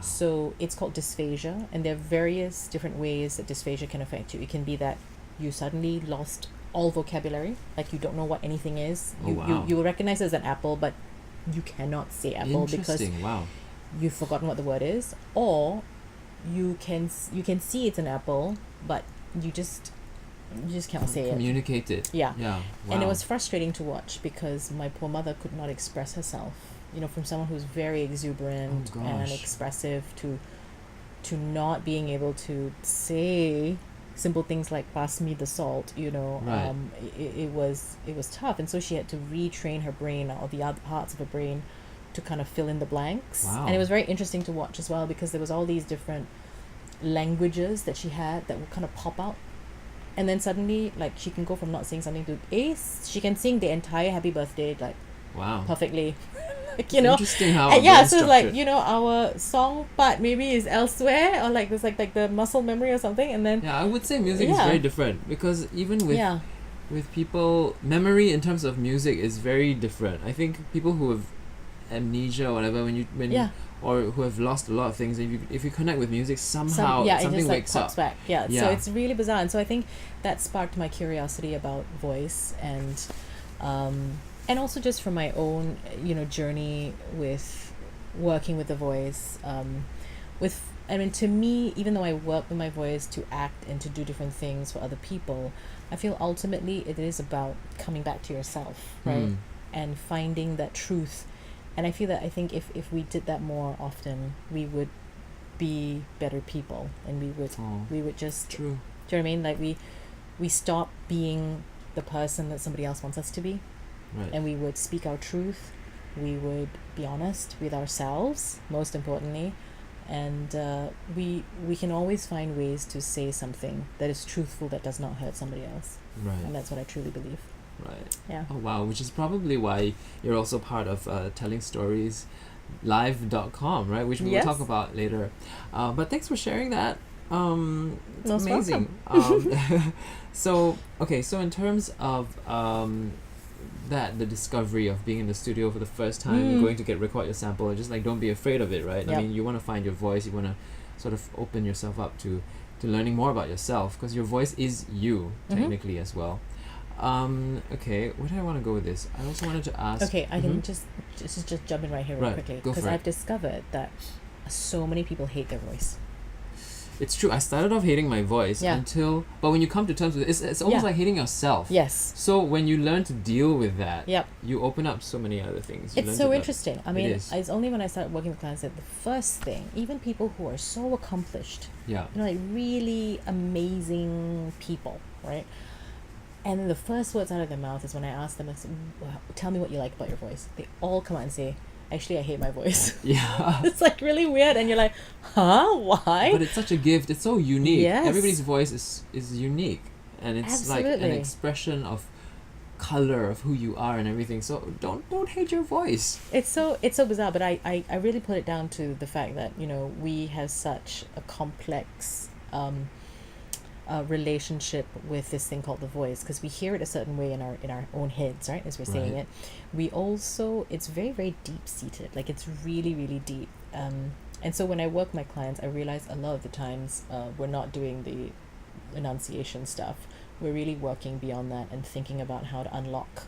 So it's called dysphagia, and there are various different ways that dysphagia can affect you. It can be that you suddenly lost all vocabulary, like you don't know what anything is. Oh, wow. You will recognize it as an apple, but you cannot say apple because Interesting. Wow. you've forgotten what the word is. Or you can see it's an apple, but you just can't say it. Communicate it. Yeah. Yeah. Wow. And it was frustrating to watch because my poor mother could not express herself. From someone who's very exuberant Oh, and gosh. expressive to not being able to say simple things like pass me the salt. Right. It was tough, and so she had to retrain her brain, or the other parts of her brain, to kind of fill in the blanks. Wow. And it was very interesting to watch as well, because there was all these different languages that she had that would kind of pop out. And then suddenly, like, she can go from not saying something to she can sing the entire happy birthday, like, Wow. perfectly. It's interesting how And our yeah, brain's so it's like, structured. our song part maybe is elsewhere, or like there's like the muscle memory or something, and then Yeah, I would say music is Yeah. very different, because even with yeah, with people, memory in terms of music is very different. I think people who have amnesia or whatever, Yeah. or who have lost a lot of things, if you connect with music, it somehow just something like wakes pops up. back. Yeah, Yeah. so it's really bizarre, and so I think that sparked my curiosity about voice, and also just from my own journey with working with the voice. To me, even though I work with my voice to act and to do different things for other people, I feel ultimately it is about coming back to yourself, right? And finding that truth. And I think if we did that more often, we would be better people, and we would just, True. do you know what I mean? Like we stop being the person that somebody else wants us to be, Right. and we would speak our truth. We would be honest with ourselves, most importantly, and we can always find ways to say something that is truthful, that does not hurt somebody else, and Right. that's what I truly believe. Right. Yeah. Oh wow, which is probably why you're also part of Telling Stories live.com, right, which we Yes. will talk about later. But thanks for sharing that. It's Most amazing. So in terms of the discovery of being in the studio for the first time, going to record your sample, and just like, don't be afraid of it, right? Yep. I mean, you want to find your voice, you want to sort of open yourself up to learning more about yourself, because your voice is you technically as well. Okay, where do I want to go with this? I also wanted to ask. Okay, I can just jump in right here real Right, quickly, go because for it. I've discovered that so many people hate their voice. It's true. I started off hating my voice Yeah. but when you come to terms with it, it's almost Yeah. like hating yourself. Yes. So when you learn to deal with that, Yep. you open up so many other things. You It's learn so to love- interesting. I mean, is. it's only when I started working with clients that the first thing, even people who are so accomplished, Yeah. like really amazing people, right? And then the first words out of their mouth is when I ask them, I say, "Well, tell me what you like about your voice." They all come out and say, actually I hate my voice. Yeah. It's like really weird, and you're like, huh, why? But it's such a gift. It's so unique. Yes. Everybody's voice is unique, and it's like an Absolutely. expression of color of who you are and everything. So don't hate your voice. It's so bizarre, but I really put it down to the fact that, you know, we have such a complex relationship with this thing called the voice, because we hear it a certain way in our own heads, right, as we're saying Right. it. We also, it's very, very deep seated, like it's really, really deep. And so when I work with my clients, I realize a lot of the times we're not doing the enunciation stuff. We're really working beyond that and thinking about how to unlock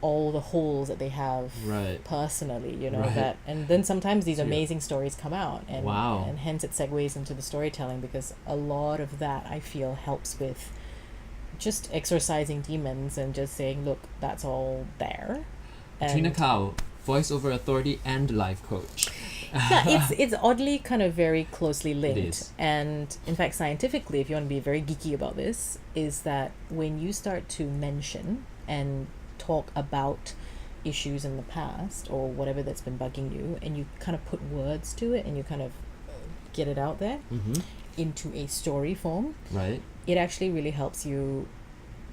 all the holes that they have Right. personally, you know, Right. that, and then sometimes these So yeah. amazing stories come out, and Wow. and hence it segues into the storytelling, because a lot of that I feel helps with just exorcising demons and just saying, look, that's all there. Petrina And Kow, voiceover authority and life coach. yeah, it's oddly kind of very closely linked. is. And in fact, scientifically, if you want to be very geeky about this, is that when you start to mention and talk about issues in the past or whatever that's been bugging you, and you kind of put words to it and you kind of get it out there Mm-hmm. into a story form, Right. it actually really helps you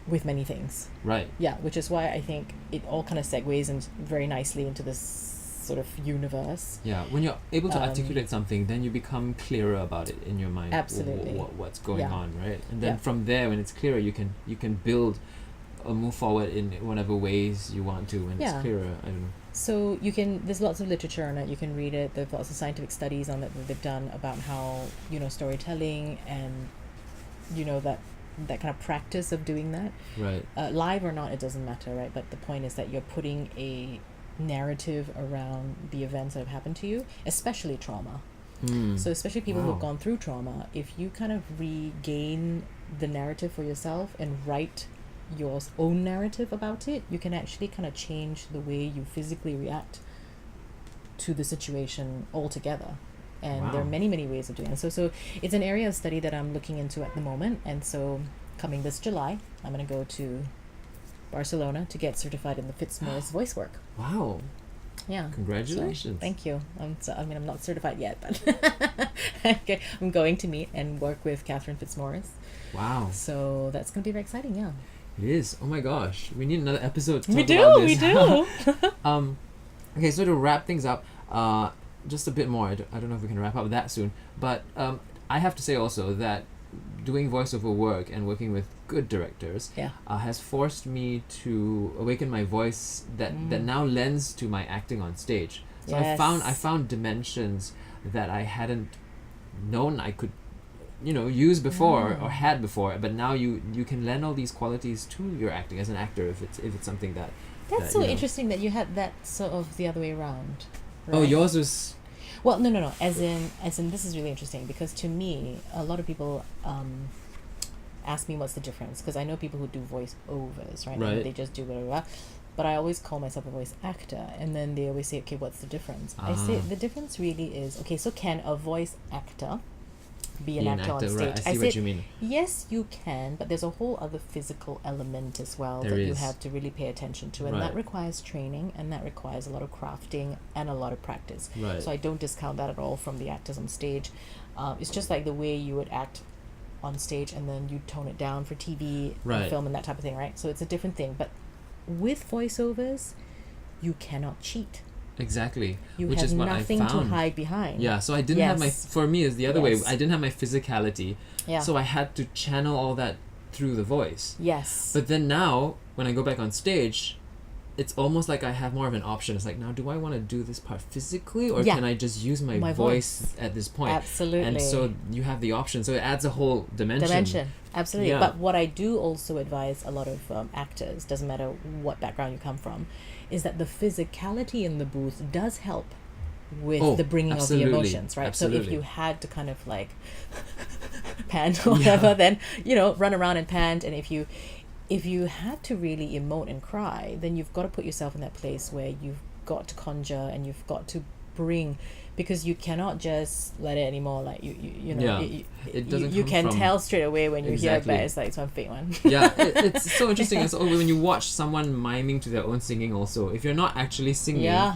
with many things. Right. Yeah, which is why I think it all kind of segues in very nicely into this sort of universe. Yeah. When you're able to Um, articulate something, then you become clearer about it in your mind. Absolutely. What's going Yeah. on, right? And then Yeah. from there, when it's clearer, you can build or move forward in whatever ways you want to. When Yeah. it's clearer, I don't know. So you can, there's lots of literature on it, you can read it, there's lots of scientific studies on it that they've done about how, you know, storytelling and, you know, that kind of practice of doing that, Right. live or not, it doesn't matter, right? But the point is that you're putting a narrative around the events that have happened to you, especially trauma. Mm. So especially people who've Wow. gone through trauma, if you kind of regain the narrative for yourself and write your own narrative about it, you can actually kind of change the way you physically react to the situation altogether. And there are Wow. many, many ways of doing it. So it's an area of study that I'm looking into at the moment. And so coming this July, I'm going to go to Barcelona to get certified in the Fitzmaurice voice work. Wow. Yeah. Congratulations. So, thank you. I mean, I'm not certified yet, but okay, I'm going to meet and work with Catherine Fitzmaurice. Wow. So that's going to be very exciting, yeah. It is. Oh my gosh. We need another episode to We talk do, about we this. do. Okay, so to wrap things up, just a bit more. I don't know if we can wrap up that soon, but I have to say also that doing voiceover work and working with good directors Yeah. has forced me to awaken my voice that now lends to my acting on stage. So Yes. I found dimensions that I hadn't known I could, use before or had before, but now you can lend all these qualities to your acting as an actor if it's something that That's that, so you know. interesting that you had that sort of the other way around. Oh, right? yours was Well, no. As in, this is really interesting because to me, a lot of people ask me what's the difference, because I know people who do voiceovers, right? Right. And they just do whatever. But I always call myself a voice actor, and then they always say, "Okay, what's the difference?" I say the difference really is, okay, so can a voice actor be an actor on stage? right? I see what said, you mean. yes, you can, but there's a whole other physical element as well There that you is. have to really pay attention to, and that Right. requires training, and that requires a lot of crafting and a lot of practice. Right. So I don't discount that at all from the actors on stage. It's just like the way you would act on stage, and then you tone it down for TV Right. and film and that type of thing, right? So it's a different thing. But with voiceovers, you cannot cheat. Exactly. You which have is what nothing I to found. hide behind. Yeah, so I didn't have my, Yes. for me it's the other way. Yes. I didn't have my physicality. Yeah. So I had to channel all that through the voice. Yes. But then now, when I go back on stage, it's almost like I have more of an option. It's like, now do I want to do this part physically, or Yeah. can I just use my, My voice voice. at this point? Absolutely. And so you have the option. So it adds a whole dimension. Absolutely. Yeah. But what I do also advise a lot of actors, doesn't matter what background you come from, is that the physicality in the booth does help with Oh, the bringing absolutely. of the emotions, right? So if Absolutely. you had to kind of like pant or whatever, then run around and pant. And if you had to really emote and cry, then you've got to put yourself in that place where you've got to conjure and you've got to bring, because you cannot just let it anymore. Like you know, Yeah. It doesn't you come can from- tell straight away when you hear it, Exactly. but it's like it's one fake one. Yeah, it's so interesting. It's when you watch someone miming to their own singing also. If you're not actually singing, Yeah.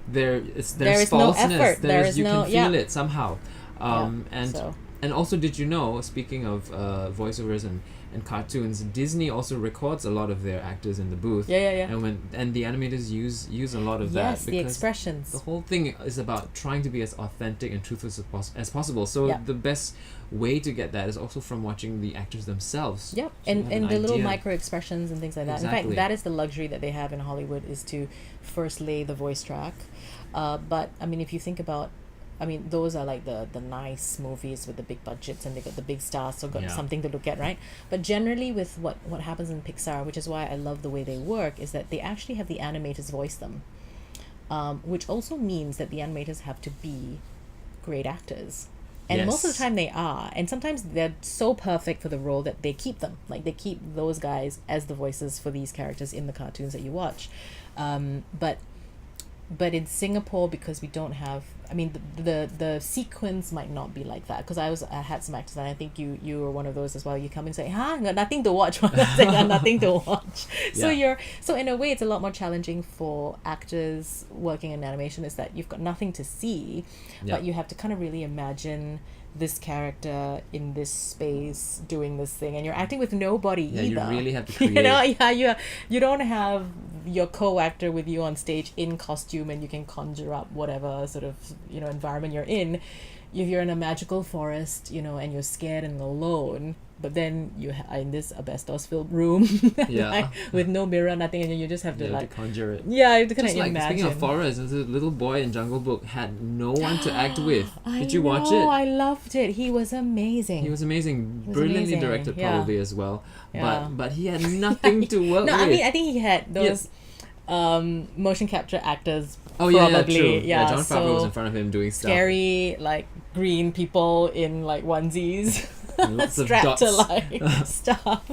there's There is no falseness. effort. There is you no- can feel yeah. it somehow. So. And also, did you know, speaking of voiceovers and cartoons, Disney also records a lot of their actors in the booth. Yeah. And the animators use a lot of that. Yes, the expressions. The whole thing is about trying to be as authentic and truthful as possible. So Yeah. the best way to get that is also from watching the actors themselves. Yep, So you have and an the little idea. micro expressions and things like that. In Exactly. fact, that is the luxury that they have in Hollywood, is to first lay the voice track. But I mean, if you think about, I mean, those are like the nice movies with the big budgets and they got the big stars, so got Yeah. something to look at, right? But generally, with what happens in Pixar, which is why I love the way they work, is that they actually have the animators voice them, which also means that the animators have to be great actors. And most of the Yes. time they are. And sometimes they're so perfect for the role that they keep them. Like, they keep those guys as the voices for these characters in the cartoons that you watch. But in Singapore, because we don't have, I mean, the sequence might not be like that. Because I had some actors, and I think you were one of those as well. You come and say, I got nothing to watch. I got nothing to watch. Yeah. So in a way, it's a lot more challenging for actors working in animation, is that you've got nothing to see, Yeah. but you have to kind of really imagine this character in this space doing this thing, and you're acting with nobody Yeah, either. you really have to create. You don't have your co-actor with you on stage in costume, and you can conjure up whatever sort of environment you're in. If you're in a magical forest, and you're scared and alone, but then you are in this asbestos-filled room, Yeah. with no mirror, nothing, and you just have to You have like, to conjure it. you have to kind Just of like imagine. speaking of forest, there's a little boy in Jungle Book had no one to act with. Did you watch Oh, it? I loved it. He was amazing. He was amazing, was brilliantly amazing, directed yeah. probably as well. Yeah. But he had nothing to work No, with. I think he had those motion capture actors. Oh yeah, probably. true. Yeah, John Favreau was so in front of him doing stuff. scary, like green people in like onesies. Lots of strapped to dots. like stuff,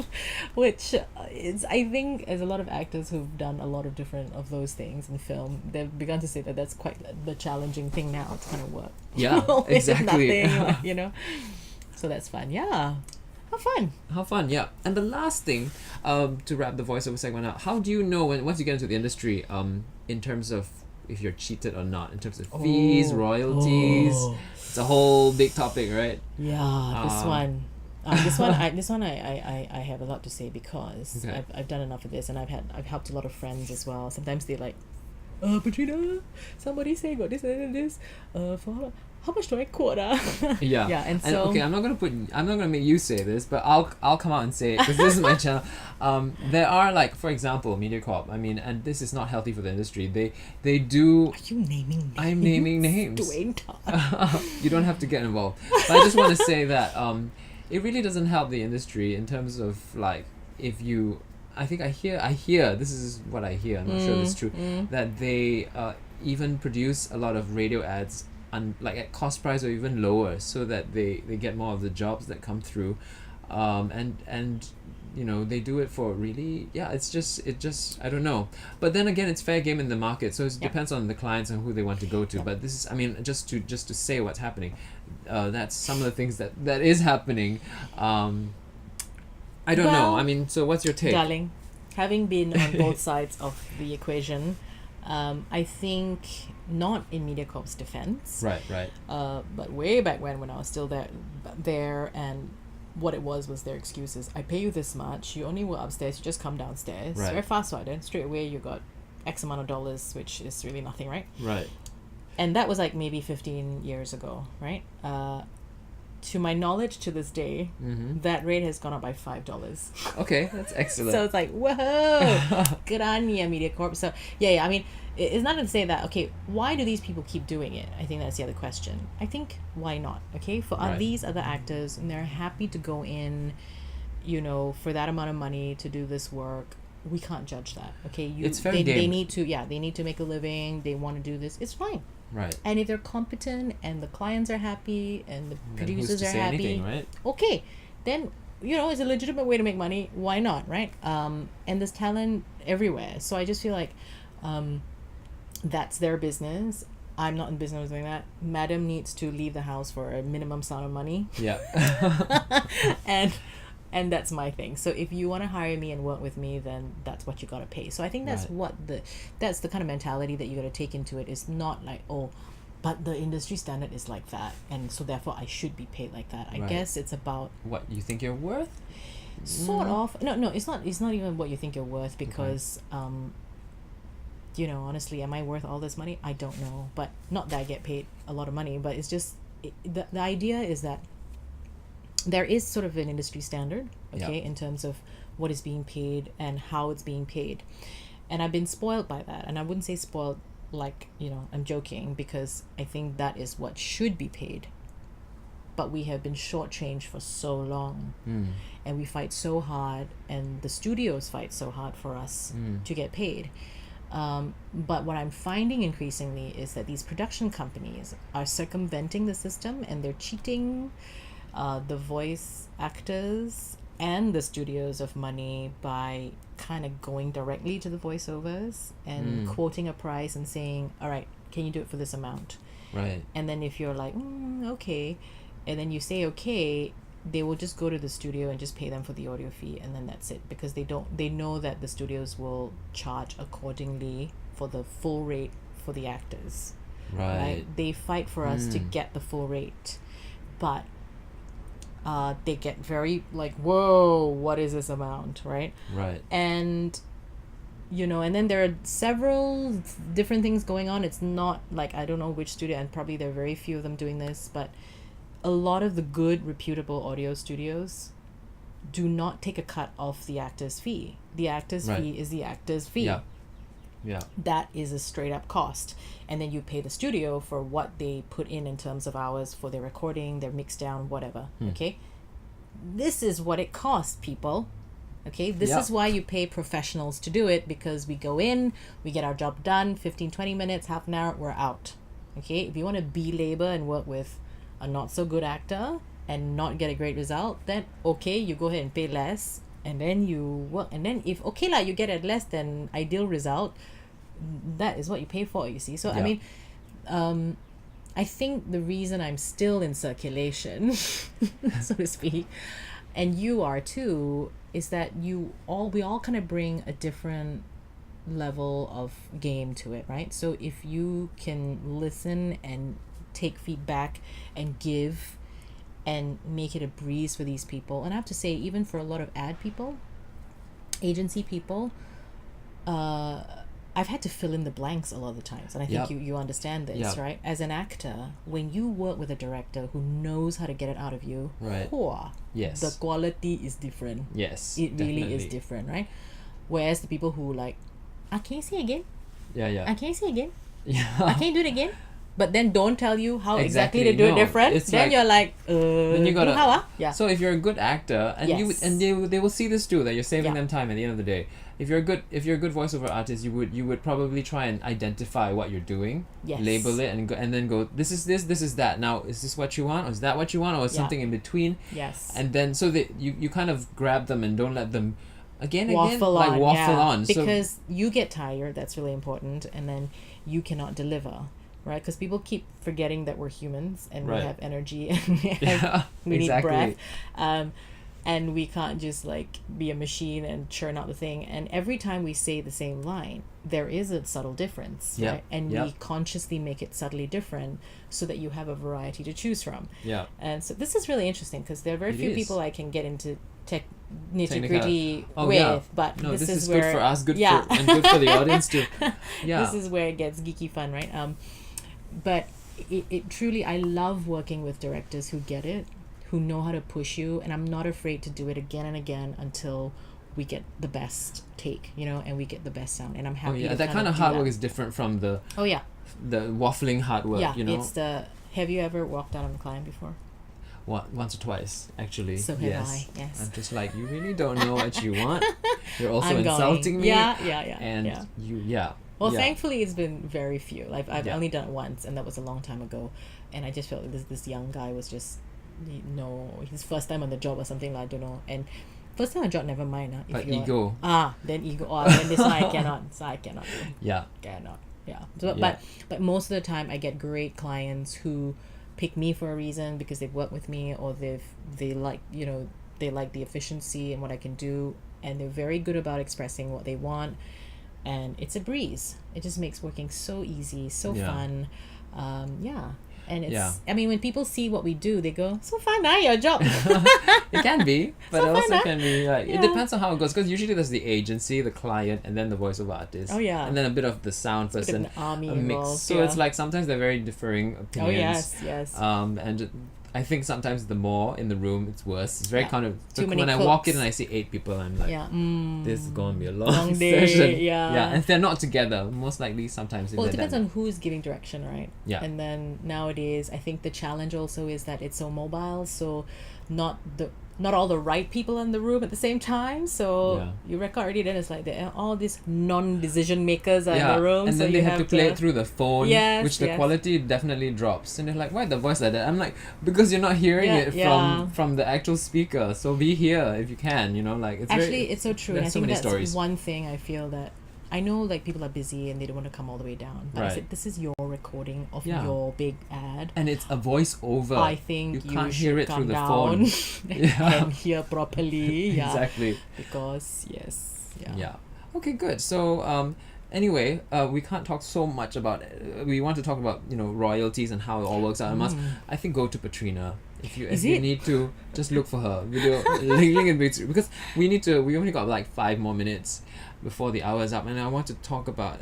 which is, I think, as a lot of actors who've done a lot of different of those things in film, they've begun to say that that's quite the challenging thing now to kind of work. Yeah, with exactly. nothing, like, so that's fun. Yeah, how fun. How fun, yeah. And the last thing, to wrap the voiceover segment out, how do you know once you get into the industry, in terms of if you're cheated or not, in terms of fees, royalties? It's a whole big topic, right? Yeah, this one. This one I have a lot to say, because Okay. I've done enough of this, and I've helped a lot of friends as well. Sometimes they like, Petrina, somebody say got this and this. For how much do I quote? Yeah. Yeah, and so okay, I'm not gonna make you say this, but I'll come out and say it, because this is my channel. There are, like, for example, MediaCorp. I mean, and this is not healthy for the industry. They do. Are you naming names? I'm naming names. Dwayne Todd. You don't have to get involved. But I just want to say that it really doesn't help the industry in terms of, like, if you. I think I hear. This is what I hear. I'm not sure if it's true. That they even produce a lot of radio ads, like at cost price or even lower, so that they get more of the jobs that come through, and they do it for really, it's just I don't know. But then again, it's fair game in the market, so it depends on the clients and who they want to go to. But this is, I mean, just to say what's happening, that's some of the things that is happening. I don't know. I mean, so what's your take? Darling, having been on both sides of the equation, I think not in MediaCorp's defense. Right. But way back when I was still there, and what it was their excuses. I pay you this much. You only work upstairs. You just come downstairs. Right. Very fast, right? Then straight away you got X amount of dollars, which is really nothing, right? Right. And that was like maybe 15 years ago, right? To my knowledge, to this day, that rate has gone up by $5. Okay, that's excellent. So it's like, whoa, good on you, MediaCorp. So yeah, I mean, it's not to say that, okay, why do these people keep doing it? I think that's the other question. I think, why not? Okay, for Right. these other actors, and they're happy to go in, for that amount of money to do this work. We can't judge that. Okay, It's fair they game. need to make a living. They want to do this. It's fine. Right. And if they're competent and the clients are happy and the Then who's producers to are say happy, anything, right? okay, then it's a legitimate way to make money. Why not, right? And there's talent everywhere. So I just feel like that's their business. I'm not in business doing that. Madam needs to leave the house for a minimum sum of money, Yeah. and And that's my thing. So if you want to hire me and work with me, then that's what you got to pay. So I think that's Right. that's the kind of mentality that you got to take into it. It's not like, oh, but the industry standard is like that, and so therefore I should be paid like that. I Right. guess it's about What you think you're worth? sort of no, it's not even what you think you're worth, because you know, honestly, am I worth all this money? I don't know. But not that I get paid a lot of money, but it's just the idea is that there is sort of an industry standard, okay, Yeah. in terms of what is being paid and how it's being paid. And I've been spoiled by that. And I wouldn't say spoiled like, you know, I'm joking, because I think that is what should be paid. But we have been shortchanged for so long. And we fight so hard, and the studios fight so hard for us to get paid. But what I'm finding increasingly is that these production companies are circumventing the system, and they're cheating the voice actors and the studios of money by kind of going directly to the voiceovers and quoting a price and saying, all right, can you do it for this amount? Right. And then if you're like, okay, and then you say okay, they will just go to the studio and just pay them for the audio fee, and then that's it, because they know that the studios will charge accordingly for the full rate for the actors. Right. They fight for us to get the full rate, but they get very like, whoa, what is this amount, right? Right. And you know, and then there are several different things going on. It's not like, I don't know which studio, and probably there are very few of them doing this, but a lot of the good reputable audio studios do not take a cut off the actor's fee. The actor's Right. fee is the actor's fee. Yeah. Yeah. That is a straight up cost, and then you pay the studio for what they put in terms of hours for their recording, their mix down, whatever. Okay, this is what it costs, people. Okay, this Yeah. is why you pay professionals to do it, because we go in, we get our job done, 15-20 minutes, half an hour, we're out. Okay, if you want to be labor and work with a not so good actor and not get a great result, then okay, you go ahead and pay less, and then you work, and then if okay lah, you get a less than ideal result, that is what you pay for, you see. So I Yeah. mean, I think the reason I'm still in circulation so to speak, and you are too, is that we all kind of bring a different level of game to it, right? So if you can listen and take feedback and give and make it a breeze for these people, and I have to say, even for a lot of ad people, agency people, I've had to fill in the blanks a lot of the times, and I think Yep. you understand this, Yep. right? As an actor, when you work with a director who knows how to get it out of you, Right. Yes. the quality is different. Yes. It really is definitely. different, right? Whereas the people who like, can you say again? Yeah. Yeah. Can you say again? Yeah. Can you do it again? But then don't tell you how exactly, Exactly, to do it no. different. It's Then like- you're like, Then you gotta. how? Yeah. So if you're a good actor, and Yes. they will see this too, that you're saving Yeah. them time at the end of the day. If you're a good voiceover artist, you would probably try and identify what you're doing, Yes. label it, and then go, this is this is that. Now, is this what you want, or is that what you want, or is Yeah. something in between? Yes. And then so that you kind of grab them and don't let them waffle yeah. on. So Because you get tired, that's really important, and then you cannot deliver, right? Because people keep forgetting that we're humans and Right. we have energy and Yeah, we need exactly. breath. And we can't just like be a machine and churn out the thing. And every time we say the same line, there is a subtle difference, Yeah, right? And yeah. we consciously make it subtly different so that you have a variety to choose from. yeah. And so this is really interesting, because there are very It few is. people I can get into nitty Technical- gritty Oh, with, yeah. but No, this is good where for us, good yeah. for and good for the audience too. Yeah. This is where it gets geeky fun, right? But it truly, I love working with directors who get it, who know how to push you, and I'm not afraid to do it again and again until we get the best take, and we get the best sound. And I'm Oh happy. yeah, to that kind of do hard that. work is different from the Oh yeah, waffling hard work. yeah. You know, It's the. Have you ever walked out on a client before? once or twice actually. So have yes. I, yes. I'm just like, you really don't know what you want. You're also I'm insulting going. me. Yeah. And yeah. Well, yeah. thankfully, it's been very few. Like I've Yeah. only done it once, and that was a long time ago. And I just felt like this young guy was just, his first time on the job or something. Like, I don't know. And first time on the job, never mind. If But you're, ego. Then ego. Then this one I cannot. So I cannot do. Yeah. Cannot. Yeah. So, Yeah. But most of the time, I get great clients who pick me for a reason, because they've worked with me, or they like They like the efficiency and what I can do, and they're very good about expressing what they want. And it's a breeze. It just makes working so easy, so fun. And it's, I mean, when people see what we do, they go, so fun, your job. It can be, but So it also fun, can be like, it depends on how it goes, because usually there's the agency, the client, and then the voiceover artist. Oh, yeah. And then a bit of the sound person. An army a mix. involved, So it's like sometimes they're very differing opinions. Oh, yes. And I think sometimes the more in the room, it's worse. It's very kind of... Too many when I walk in cooks. and I see 8 people, I'm like, this is going to be a long, Long day, session. yeah. And if they're not together, most likely sometimes... Well, it depends on who's giving direction, right? Yeah. And then nowadays, I think the challenge also is that it's so mobile, so not all the right people in the room at the same time. So you record already, then it's like all these non-decision makers are in the room. And so then you they have to play it through the phone, which the quality definitely drops. And they're like, why the voice like that? I'm like, because you're not hearing it from the actual speaker. So be here if you can, like it's it's so true. And I so think many that's stories. one thing I feel that I know like people are busy and they don't want to come all the way down. But I said, this is your recording of your big ad. And it's a voiceover. I think you can't hear it through the down phone. and hear properly. Exactly. Because Okay, good. So anyway, we can't talk so much about it. We want to talk about royalties and how it all works out. I think go to Petrina. If you need to, just look for her video link in between, because we only got like 5 more minutes before the hour is up, and I want to talk about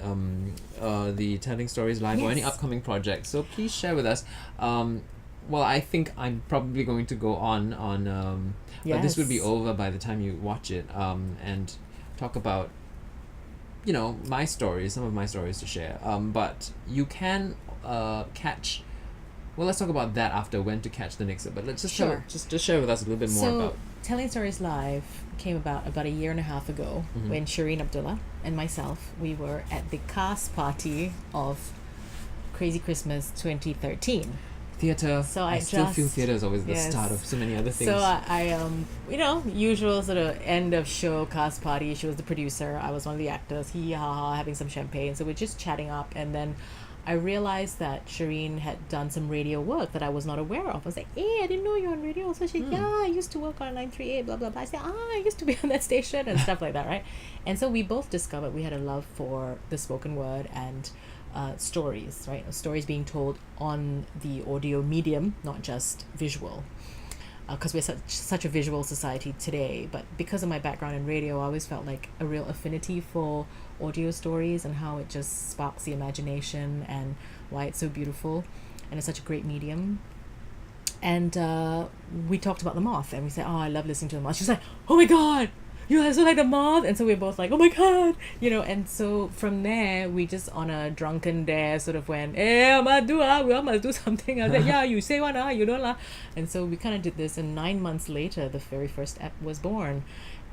the Telling Stories Live or any upcoming projects. So please share with us. Well, I think I'm probably going to go on but this would be over by the time you watch it, and talk about my stories, some of my stories to share. But you can catch. Well, let's talk about that after, when to catch the next episode. But let's just just share with us a little bit more about. Telling Stories Live came about a year and a half ago, when Shireen Abdullah and myself, we were at the cast party of Crazy Christmas 2013. Theatre. So I still feel theatre is always the start of so many other things. So I usual sort of end of show cast party. She was the producer. I was one of the actors. Having some champagne. So we're just chatting up, and then I realized that Shireen had done some radio work that I was not aware of. I was like, hey, I didn't know you're on radio. So she I used to work on 938, blah, blah, blah. I said, I used to be on that station and stuff like that, right? And so we both discovered we had a love for the spoken word and stories, right? Stories being told on the audio medium, not just visual. Because we're such a visual society today. But because of my background in radio, I always felt like a real affinity for audio stories and how it just sparks the imagination and why it's so beautiful and it's such a great medium. And we talked about the moth, and we said, I love listening to the moth. She's like, oh my god, you also like the moth? And so we're both like, oh my god, and so from there we just on a drunken dare sort of went, we must do something. I was like, you say one, you don't la. And so we kind of did this, and 9 months later the very first ep was born,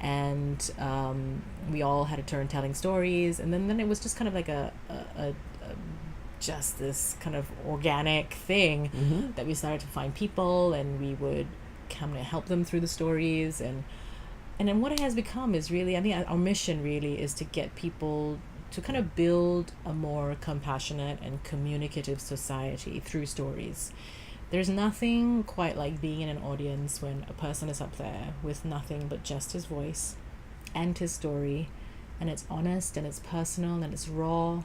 and we all had a turn telling stories, and then it was just kind of like a just this kind of organic thing that we started to find people, and we would come and help them through the stories, and then what it has become is really, I think our mission really is to get people to kind of build a more compassionate and communicative society through stories. There's nothing quite like being in an audience when a person is up there with nothing but just his voice and his story, and it's honest and it's personal and it's raw,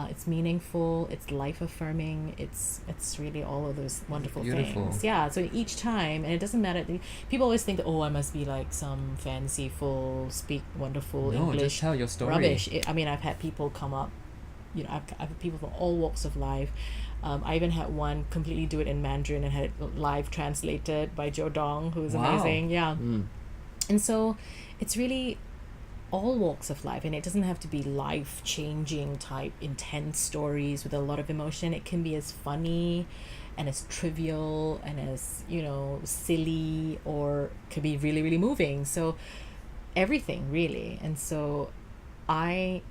it's meaningful, it's life affirming, it's really all of those wonderful things. Yeah, so each time, and it doesn't matter, people always think that, I must be like some fanciful, speak wonderful English. Just tell your story. Rubbish. I've had people come up, I've had people from all walks of life. I even had one completely do it in Mandarin and had it live translated by Joe Dong, who is amazing. Yeah. And so it's really all walks of life, and it doesn't have to be life-changing type intense stories with a lot of emotion. It can be as funny and as trivial and as silly, or could be really, really moving. So everything really. And so I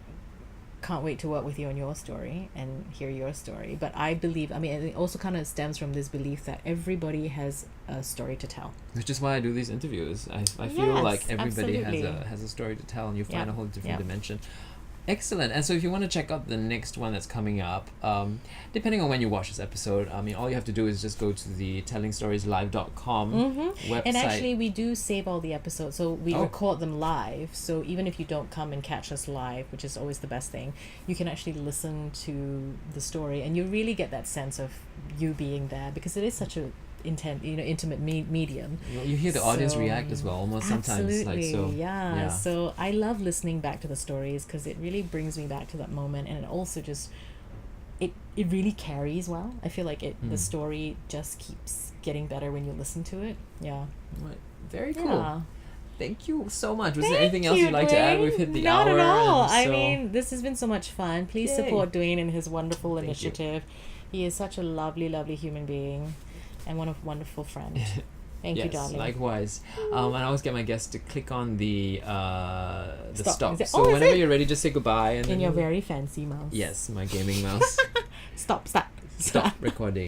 can't wait to work with you on your story and hear your story. But I believe, it also kind of stems from this belief that everybody has a story to tell. Which is why I do these interviews. I feel like everybody absolutely. has a story to tell, and you find a whole different dimension. Excellent. And so if you want to check out the next one that's coming up, depending on when you watch this episode, I mean, all you have to do is just go to the tellingstorieslive.com website. And actually, we do save all the episodes, so we Oh. record them live. So even if you don't come and catch us live, which is always the best thing, you can actually listen to the story, and you really get that sense of you being there, because it is such a intimate medium. You hear the audience So, react as well, almost sometimes. Absolutely, Like, so, yeah. So I love listening back to the stories because it really brings me back to that moment, and it also just it really carries well. I feel like the story just keeps getting better when you listen to it. Yeah. Right. Very cool. Yeah. Thank you so much. Was Thank there anything else you, you'd like to add? Dwayne. We've hit the Not hour. at all. and I so- mean, this has been so much fun. Please Yay. support Dwayne and his wonderful Thank you. initiative. He is such a lovely, lovely human being and one of wonderful friend. Thank you, yes, darling. likewise. And I always get my guests to click on the Stop. stop. Is it- So is whenever it? you're ready, just say goodbye. And In then your very fancy mouse. yes, my gaming mouse. Stop. Stop recording.